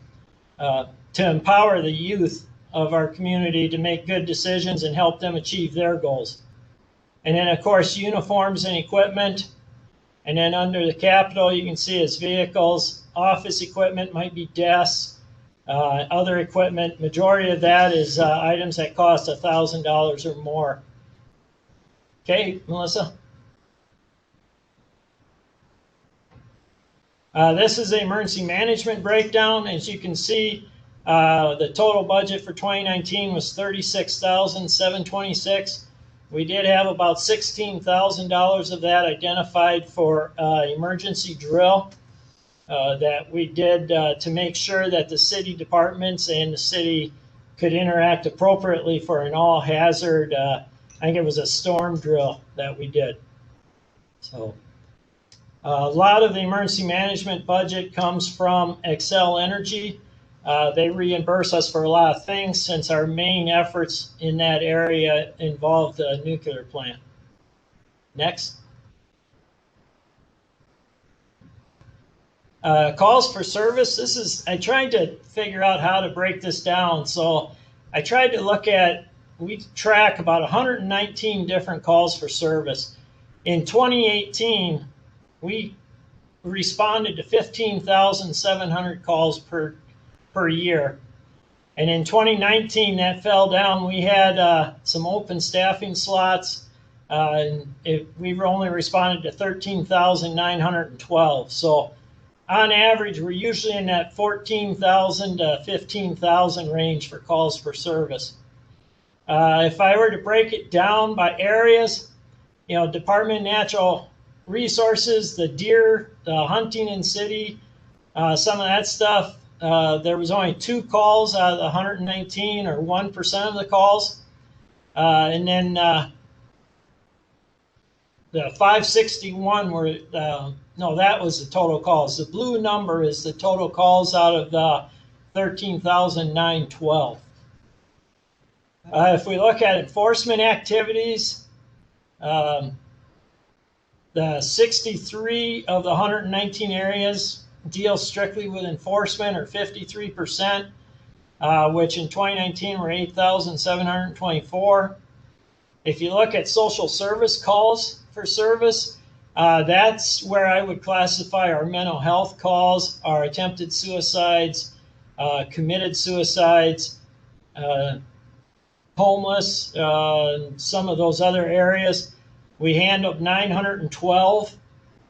empower the youth of our community to make good decisions and help them achieve their goals. And then, of course, uniforms and equipment. And then under the Capitol, you can see it's vehicles, office equipment, might be desks, other equipment. Majority of that is items that cost $1,000 or more. Okay, Melissa? This is the emergency management breakdown. As you can see, the total budget for 2019 was $36,726. We did have about $16,000 of that identified for emergency drill that we did to make sure that the city departments and the city could interact appropriately for an all-hazard, I think it was a storm drill that we did. So a lot of the emergency management budget comes from Xcel Energy. They reimburse us for a lot of things since our main efforts in that area involved a nuclear plant. Next. Calls for service. This is, I tried to figure out how to break this down. So I tried to look at, we track about 119 different calls for service. In 2018, we responded to 15,700 calls per per year. And in 2019, that fell down. We had some open staffing slots, and we only responded to 13,912. So on average, we're usually in that 14,000 to 15,000 range for calls for service. If I were to break it down by areas, Department of Natural Resources, the deer, the hunting in city, some of that stuff, there was only 2 calls out of the 119, or 1% of the calls. And then the 561 were, no, that was the total calls. The blue number is the total calls out of the 13,912. If we look at enforcement activities, the 63 of the 119 areas deal strictly with enforcement, or 53%, which in 2019 were 8,724. If you look at social service calls for service, that's where I would classify our mental health calls, our attempted suicides, committed suicides, homeless, some of those other areas. We handled 912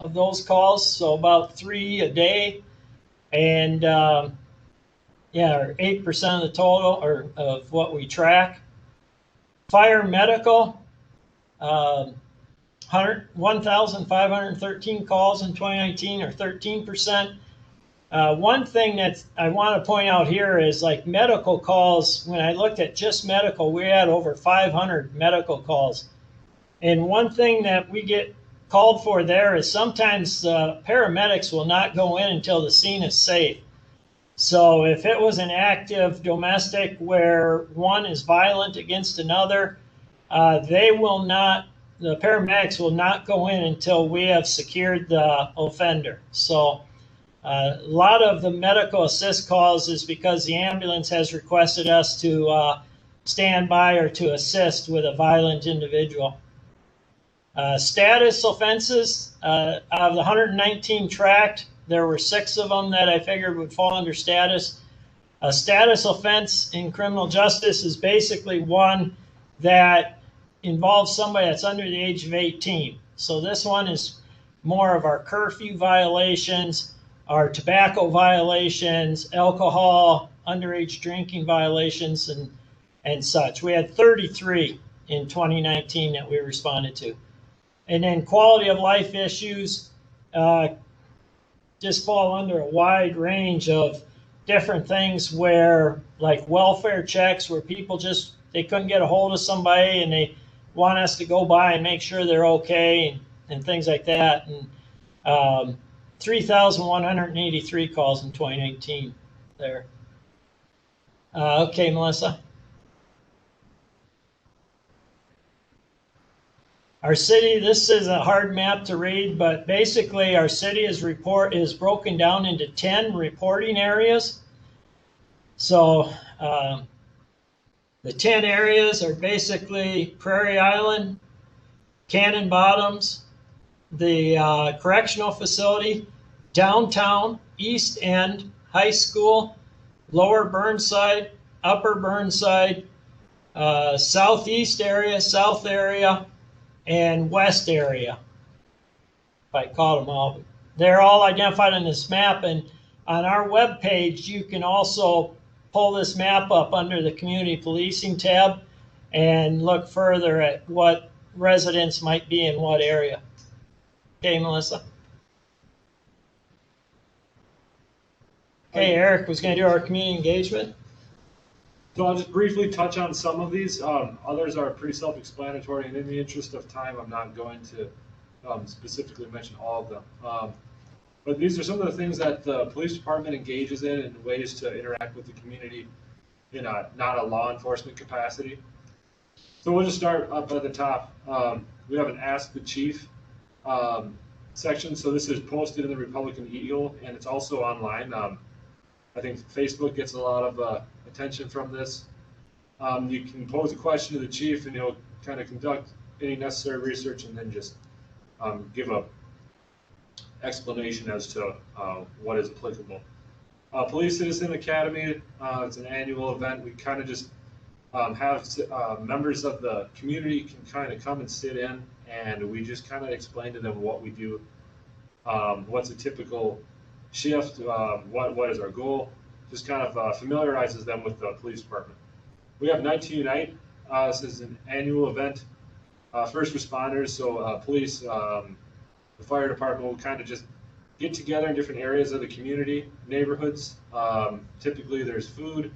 of those calls, so about 3 a day. And yeah, 8% of the total, or of what we track. Fire medical, 1,513 calls in 2019, or 13%. One thing that I want to point out here is, like, medical calls. When I looked at just medical, we had over 500 medical calls. And one thing that we get called for there is sometimes paramedics will not go in until the scene is safe. So if it was an active domestic where one is violent against another, the paramedics will not go in until we have secured the offender. So a lot of the medical assist calls is because the ambulance has requested us to stand by or to assist with a violent individual. Status offenses, out of the 119 tracked, there were 6 of them that I figured would fall under status. A status offense in criminal justice is basically one that involves somebody that's under the age of 18. So this one is more of our curfew violations, our tobacco violations, alcohol, underage drinking violations, and such. We had 33 in 2019 that we responded to. And then quality of life issues just fall under a wide range of different things, where, like, welfare checks, where people they couldn't get a hold of somebody and they want us to go by and make sure they're okay, and things like that. And 3,183 calls in 2019 there. Okay, Melissa. Our city, this is a hard map to read, but basically our city is broken down into 10 reporting areas. So the 10 areas are basically Prairie Island, Cannon Bottoms, the correctional facility, downtown, East End, high school, Lower Burnside, Upper Burnside, southeast area, south area, and west area, if I caught them all. They're all identified on this map, and on our web page you can also pull this map up under the community policing tab and look further at what residents might be in what area. Okay, Melissa. Okay, Eric was going to do our community engagement. So I'll just briefly touch on some of these. Others are pretty self-explanatory, and in the interest of time, I'm not going to specifically mention all of them. But these are some of the things that the police department engages in, and ways to interact with the community in not a law enforcement capacity. So we'll just start up at the top. We have an Ask the Chief section. So this is posted in the Republican Eagle, and it's also online. I think Facebook gets a lot of attention from this. You can pose a question to the chief, and he'll kind of conduct any necessary research, and then just give a explanation as to what is applicable. Police Citizen Academy, it's an annual event. We kind of just have members of the community can kind of come and sit in, and we just kind of explain to them what we do, what's a typical shift, what is our goal, just kind of familiarizes them with the police department. We have Night to Unite. This is an annual event. First responders, so police, the fire department will kind of just get together in different areas of the community, neighborhoods. Typically there's food.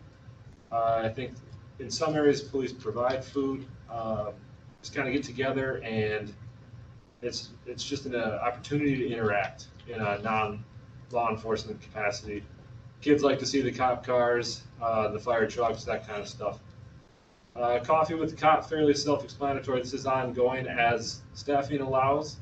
I think in some areas police provide food. Just kind of get together, and it's just an opportunity to interact in a non-law enforcement capacity. Kids like to see the cop cars, the fire trucks, that kind of stuff. Coffee with the Cop, fairly self-explanatory. This is ongoing as staffing allows.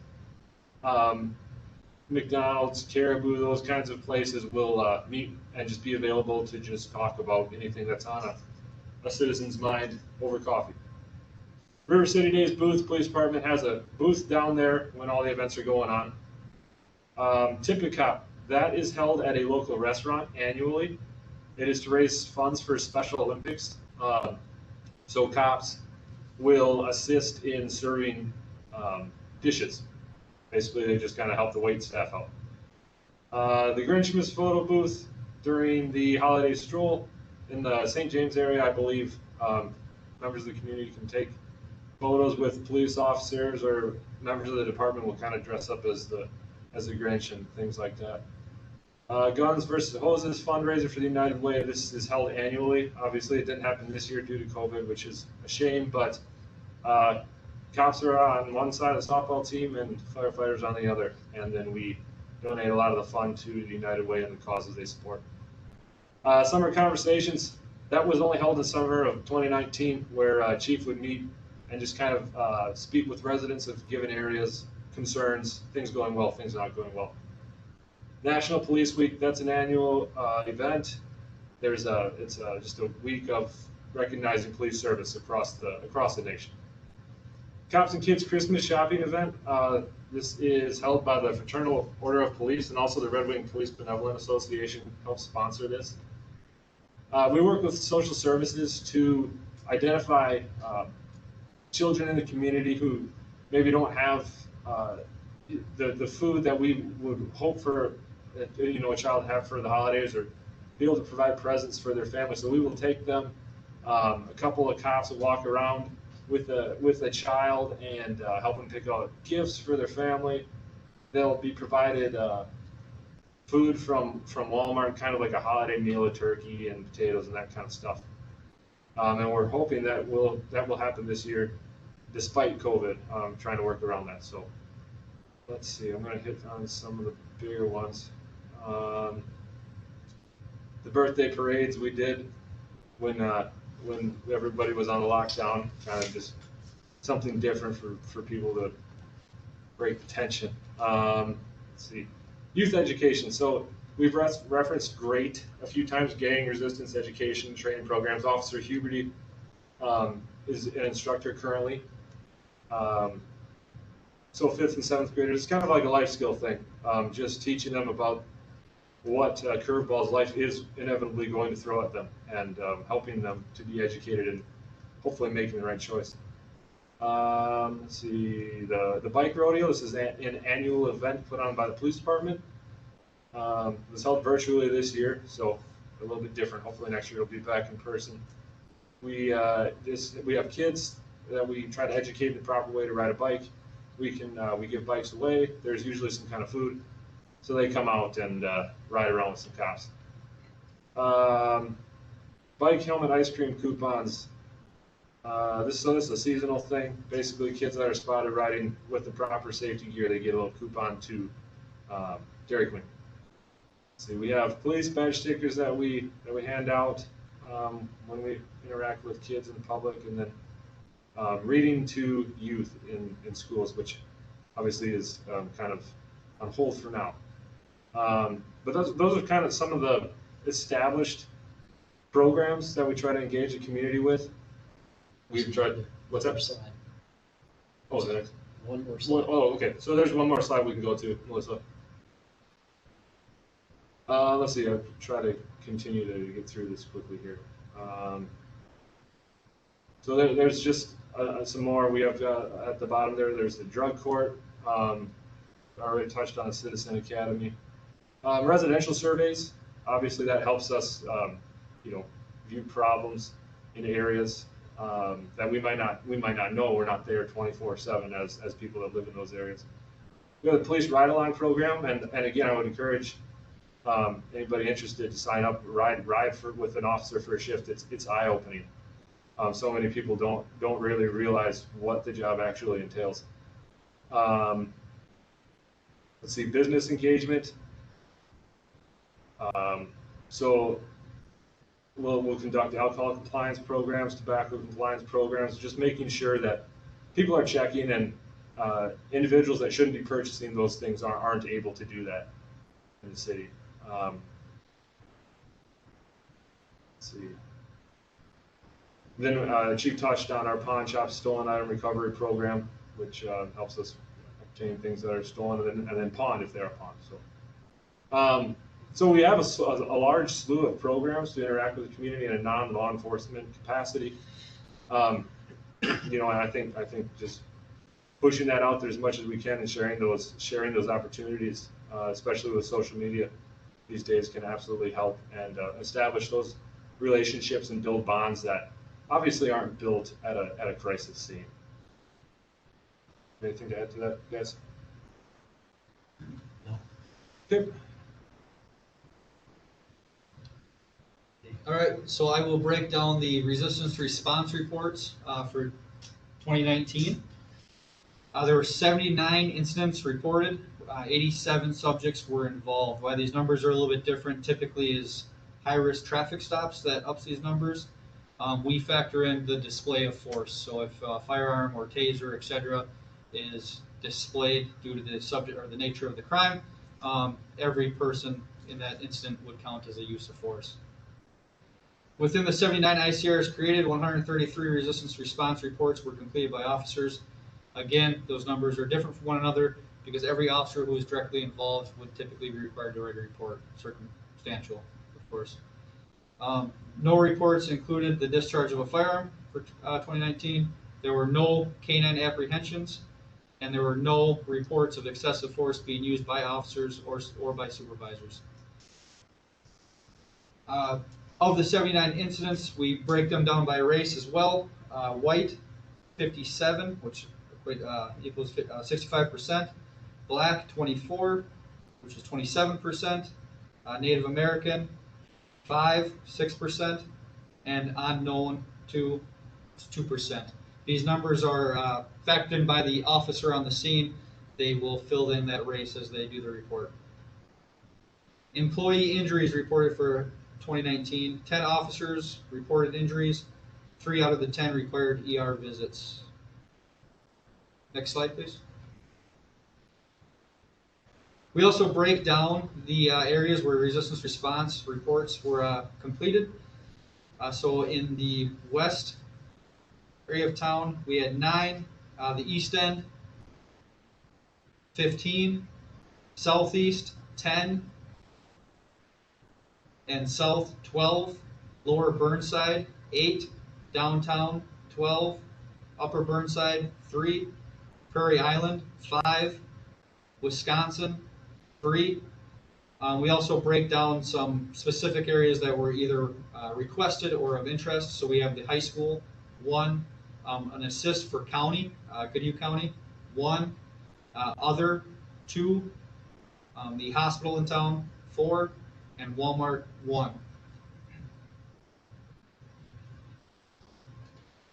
McDonald's, Caribou, those kinds of places will meet and just be available to just talk about anything that's on a citizen's mind over coffee. River City Days booth, police department has a booth down there when all the events are going on. Tip-a-Cop, that is held at a local restaurant annually. It is to raise funds for Special Olympics. So cops will assist in serving dishes. Basically, they just kind of help the wait staff out. The Grinchmas photo booth during the holiday stroll in the St. James area, I believe members of the community can take photos with police officers, or members of the department will kind of dress up as the Grinch and things like that. Guns versus Hoses fundraiser for the United Way. This is held annually. Obviously, it didn't happen this year due to COVID, which is a shame, but cops are on one side of the softball team and firefighters on the other, and then we donate a lot of the fund to the United Way and the causes they support. Summer Conversations, that was only held in summer of 2019, where Chief would meet and just kind of speak with residents of given areas, concerns, things going well, things not going well. National Police Week, that's an annual event. It's just a week of recognizing police service across the nation. Cops and Kids Christmas Shopping Event. This is held by the Fraternal Order of Police, and also the Red Wing Police Benevolent Association helps sponsor this. We work with social services to identify children in the community who maybe don't have the food that we would hope for a child to have for the holidays, or be able to provide presents for their family. So we will take them. A couple of cops will walk around with a child and help them pick out gifts for their family. They'll be provided food from Walmart, kind of like a holiday meal, a turkey and potatoes and that kind of stuff. And we're hoping that will happen this year, despite COVID. Trying to work around that. So let's see. I'm going to hit on some of the bigger ones. The birthday parades we did when everybody was on lockdown, kind of just something different for people to break the tension. Let's see. Youth education. So we've referenced GREAT a few times, gang resistance education training programs. Officer Huberty is an instructor currently. So 5th and 7th graders, it's kind of like a life skill thing, just teaching them about what curveballs life is inevitably going to throw at them, and helping them to be educated and hopefully making the right choice. Let's see, the bike rodeo. This is an annual event put on by the police department. It was held virtually this year, so a little bit different. Hopefully next year it'll be back in person. We have kids that we try to educate the proper way to ride a bike. We give bikes away. There's usually some kind of food, so they come out and ride around with some cops. Bike helmet ice cream coupons. This is a seasonal thing. Basically, kids that are spotted riding with the proper safety gear, they get a little coupon to Dairy Queen. See, we have police badge stickers that we hand out when we interact with kids in public, and then reading to youth in schools, which obviously is kind of on hold for now. But those are kind of some of the established programs that we try to engage the community with. We've tried. What's that? Slide. Oh, the next one more slide. Oh, okay. So there's one more slide we can go to, Melissa. Let's see. I'll try to continue to get through this quickly here. So there's just some more. We have at the bottom there. There's the drug court. I already touched on the Citizen Academy. Residential surveys. Obviously, that helps us, view problems in areas that we might not know. We're not there 24/7 as people that live in those areas. We have the police ride-along program, and again, I would encourage anybody interested to sign up, ride with an officer for a shift. It's eye-opening. So many people don't really realize what the job actually entails. Let's see, business engagement. So we'll conduct alcohol compliance programs, tobacco compliance programs, just making sure that people are checking and individuals that shouldn't be purchasing those things aren't able to do that in the city. Let's see. Then Chief touched on our pawn shop stolen item recovery program, which helps us obtain things that are stolen and then pawned if they are pawned. So we have a large slew of programs to interact with the community in a non-law enforcement capacity. And I think just pushing that out there as much as we can and sharing those opportunities, especially with social media these days, can absolutely help and establish those relationships and build bonds that obviously aren't built at a crisis scene. Anything to add to that, guys? No. Okay. All right, so I will break down the resistance response reports for 2019. There were 79 incidents reported. 87 subjects were involved. Why these numbers are a little bit different typically is high-risk traffic stops that ups these numbers. We factor in the display of force. So if a firearm or taser, etc., is displayed due to the subject or the nature of the crime, every person in that incident would count as a use of force. Within the 79 ICRs created, 133 resistance response reports were completed by officers. Again, those numbers are different from one another because every officer who is directly involved would typically be required to write a report, circumstantial, of course. No reports included the discharge of a firearm for 2019. There were no canine apprehensions, and there were no reports of excessive force being used by officers or by supervisors. Of the 79 incidents, we break them down by race as well. White, 57, which equals 65%. Black, 24, which is 27%. Native American, 6%. And unknown, 2%. These numbers are factored in by the officer on the scene. They will fill in that race as they do the report. Employee injuries reported for 2019, 10 officers reported injuries, 3 out of the 10 required ER visits. Next slide, please. We also break down the areas where resistance response reports were completed. So in the west area of town, we had 9, the east end, 15, southeast, 10, and south, 12, lower Burnside, 8, downtown, 12, upper Burnside, 3, Prairie Island, 5, Wisconsin, 3. We also break down some specific areas that were either requested or of interest. So we have the high school, 1, an assist for county, Goodhue County, 1, other, 2, the hospital in town, 4, and Walmart, 1.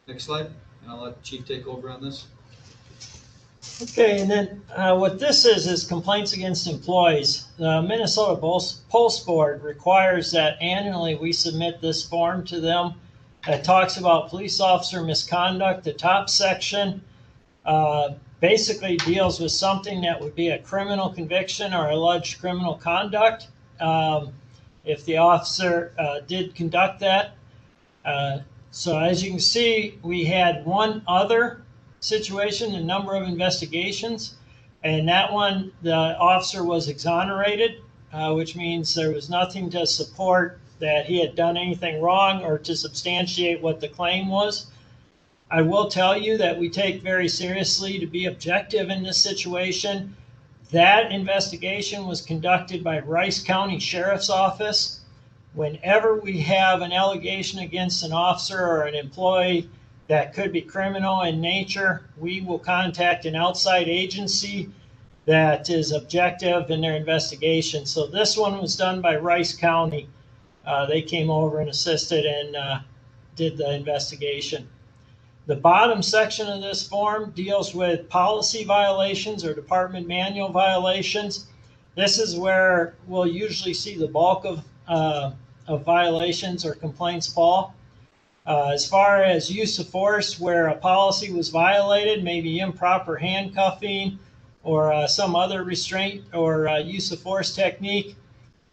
Next slide, and I'll let Chief take over on this. Okay, and then what this is complaints against employees. The Minnesota Post Board requires that annually we submit this form to them that talks about police officer misconduct. The top section basically deals with something that would be a criminal conviction or alleged criminal conduct. If the officer did conduct that. So as you can see, we had one other situation, a number of investigations, and that one, the officer was exonerated. which means there was nothing to support that he had done anything wrong or to substantiate what the claim was. I will tell you that we take very seriously to be objective in this situation. That investigation was conducted by Rice County Sheriff's Office. Whenever we have an allegation against an officer or an employee that could be criminal in nature, we will contact an outside agency that is objective in their investigation. So this one was done by Rice County. They came over and assisted and did the investigation. The bottom section of this form deals with policy violations or department manual violations. This is where we'll usually see the bulk of violations or complaints fall. As far as use of force, where a policy was violated, maybe improper handcuffing or some other restraint or use of force technique,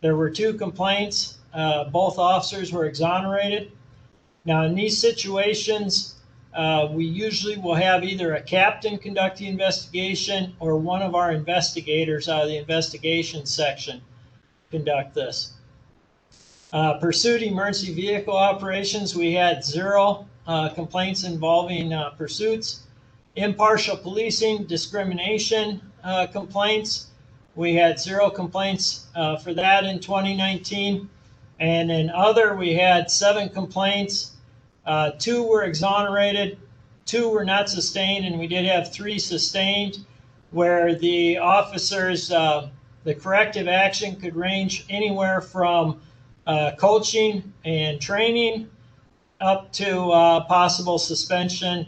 there were 2 complaints. Both officers were exonerated. Now, in these situations, we usually will have either a captain conduct the investigation or one of our investigators out of the investigation section conduct this. Pursuit emergency vehicle operations, we had 0 complaints involving pursuits. Impartial policing, discrimination complaints, we had 0 complaints for that in 2019. And in other, we had 7 complaints. 2 were exonerated, 2 were not sustained, and we did have 3 sustained, where the officers, the corrective action could range anywhere from coaching and training up to possible suspension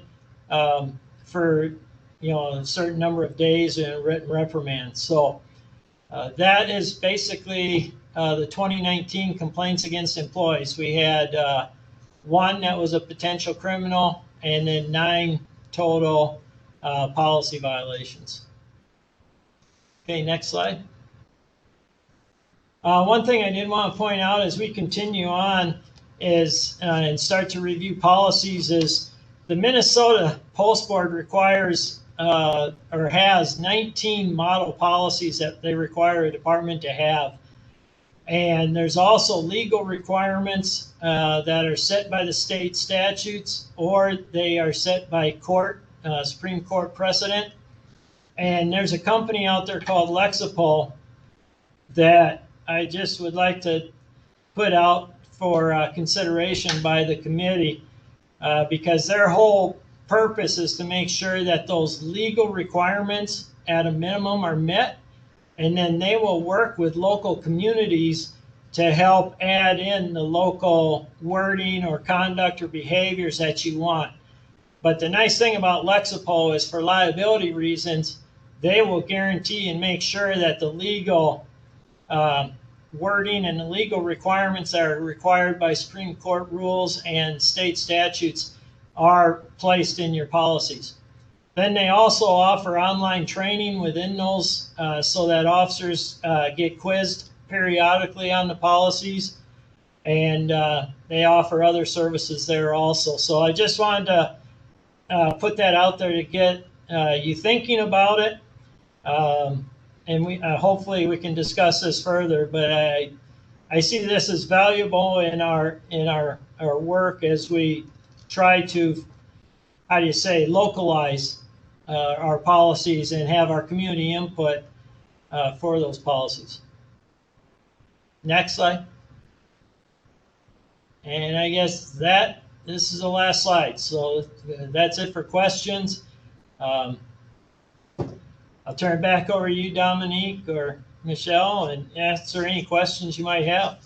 for a certain number of days and a written reprimand. So that is basically the 2019 complaints against employees. We had 1 that was a potential criminal, and then 9 total policy violations. Okay, next slide. One thing I did want to point out as we continue on is and start to review policies is the Minnesota Post Board requires or has 19 model policies that they require a department to have. And there's also legal requirements that are set by the state statutes, or they are set by court, Supreme Court precedent. And there's a company out there called Lexipol that I just would like to put out for consideration by the committee because their whole purpose is to make sure that those legal requirements at a minimum are met. And then they will work with local communities to help add in the local wording or conduct or behaviors that you want. But the nice thing about Lexipol is for liability reasons, they will guarantee and make sure that the legal wording and the legal requirements that are required by Supreme Court rules and state statutes are placed in your policies. Then they also offer online training within those so that officers get quizzed periodically on the policies, and they offer other services there also. So I just wanted to put that out there to get you thinking about it, and we hopefully we can discuss this further. But I see this as valuable in our work as we try to, how do you say, localize our policies and have our community input for those policies. Next slide. And I guess this is the last slide. So that's it for questions. I'll turn it back over to you, Dominique or Michelle, and answer any questions you might have.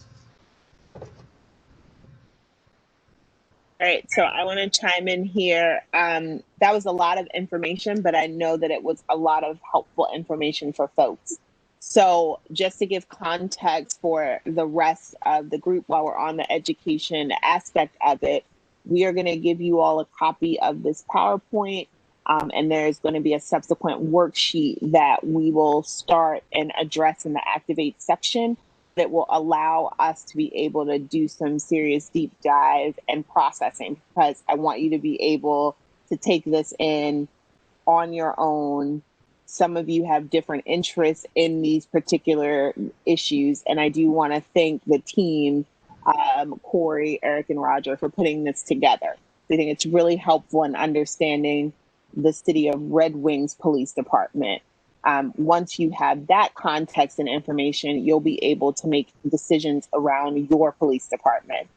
All right, so I want to chime in here. That was a lot of information, but I know that it was a lot of helpful information for folks. So just to give context for the rest of the group while we're on the education aspect of it, we are going to give you all a copy of this PowerPoint, and there's going to be a subsequent worksheet that we will start and address in the Activate section that will allow us to be able to do some serious deep dive and processing, because I want you to be able to take this in on your own some of you have different interests in these particular issues. And I do want to thank the team, Corey, Eric, and Roger, for putting this together. I think it's really helpful in understanding the City of Red Wings Police Department. Once you have that context and information, you'll be able to make decisions around your police department.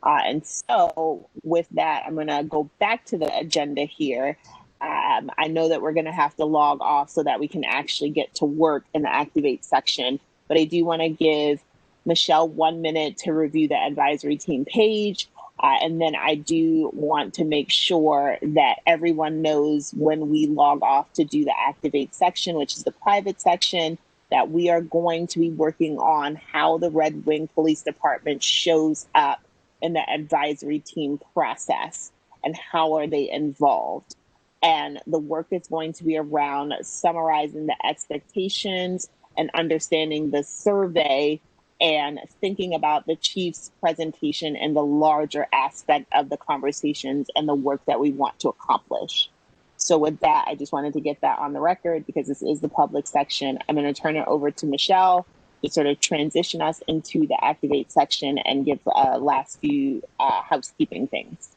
And so with that, I'm going to go back to the agenda here. I know that we're going to have to log off so that we can actually get to work in the Activate section, but I do want to give Michelle 1 minute to review the advisory team page. And then I do want to make sure that everyone knows when we log off to do the Activate section, which is the private section, that we are going to be working on how the Red Wing Police Department shows up in the advisory team process and how are they involved. And the work is going to be around summarizing the expectations and understanding the survey and thinking about the chief's presentation and the larger aspect of the conversations and the work that we want to accomplish. So with that, I just wanted to get that on the record because this is the public section. I'm going to turn it over to Michelle to sort of transition us into the Activate section and give last few housekeeping things.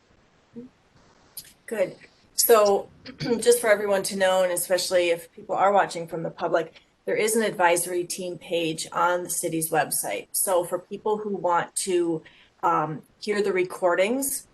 Good. So just for everyone to know, and especially if people are watching from the public, there is an advisory team page on the city's website. So for people who want to hear the recordings,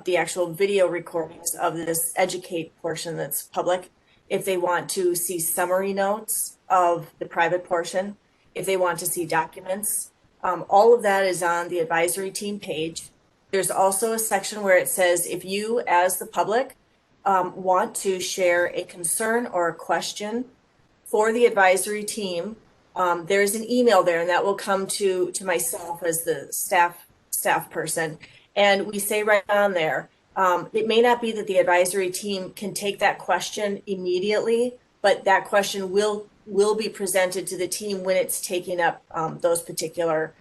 the actual video recordings of this educate portion that's public, if they want to see summary notes of the private portion, if they want to see documents, all of that is on the advisory team page. There's also a section where it says, if you as the public want to share a concern or a question for the advisory team, there's an email there, and that will come to myself as the staff person. And we say right on there, it may not be that the advisory team can take that question immediately, but that question will be presented to the team when it's taking up those particular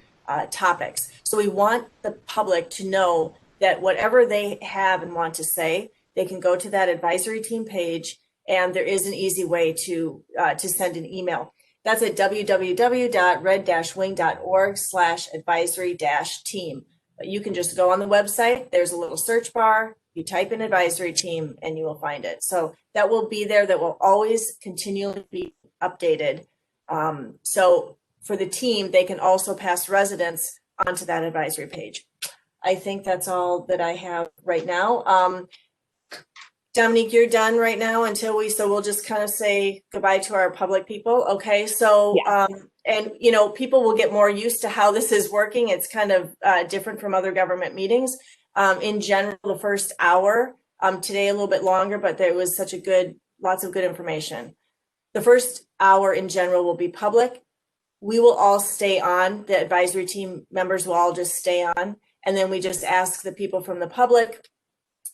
topics. So we want the public to know that whatever they have and want to say, they can go to that advisory team page, and there is an easy way to send an email. That's at www.red-wing.org/advisory-team. But you can just go on the website. There's a little search bar. You type in advisory team and you will find it. So that will be there. That will always continually be updated. So for the team, they can also pass residents onto that advisory page. I think that's all that I have right now. Dominique, you're done right now so we'll just kind of say goodbye to our public people. Okay. So, and people will get more used to how this is working. It's kind of different from other government meetings. In general, the first hour, today a little bit longer, but there was lots of good information. The first hour in general will be public. We will all stay on. The advisory team members will all just stay on. And then we just ask the people from the public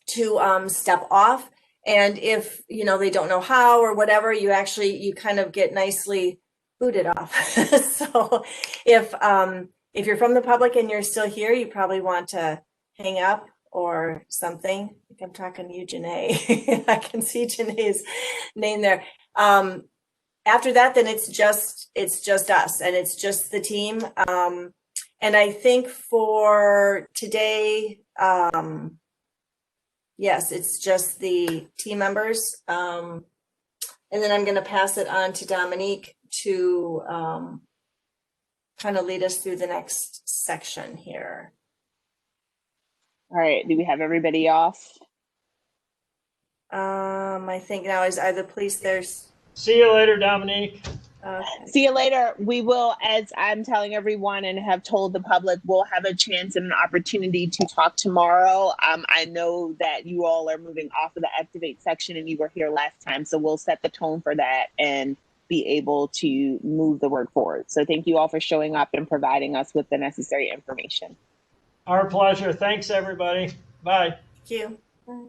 to step off. And if, they don't know how or whatever, you kind of get nicely booted off. So if you're from the public and you're still here, you probably want to hang up or something. I think I'm talking to you, Janae. I can see Janae's name there. After that, then it's just us and it's just the team. And I think for today, yes, it's just the team members. And then I'm going to pass it on to Dominique to kind of lead us through the next section here. All right. Do we have everybody off? I think now is either police there's. See you later, Dominique. Okay. See you later. We will, as I'm telling everyone and have told the public, we'll have a chance and an opportunity to talk tomorrow. I know that you all are moving off of the Activate section and you were here last time, so we'll set the tone for that and be able to move the work forward. So thank you all for showing up and providing us with the necessary information. Our pleasure. Thanks, everybody. Bye. Thank you. Bye.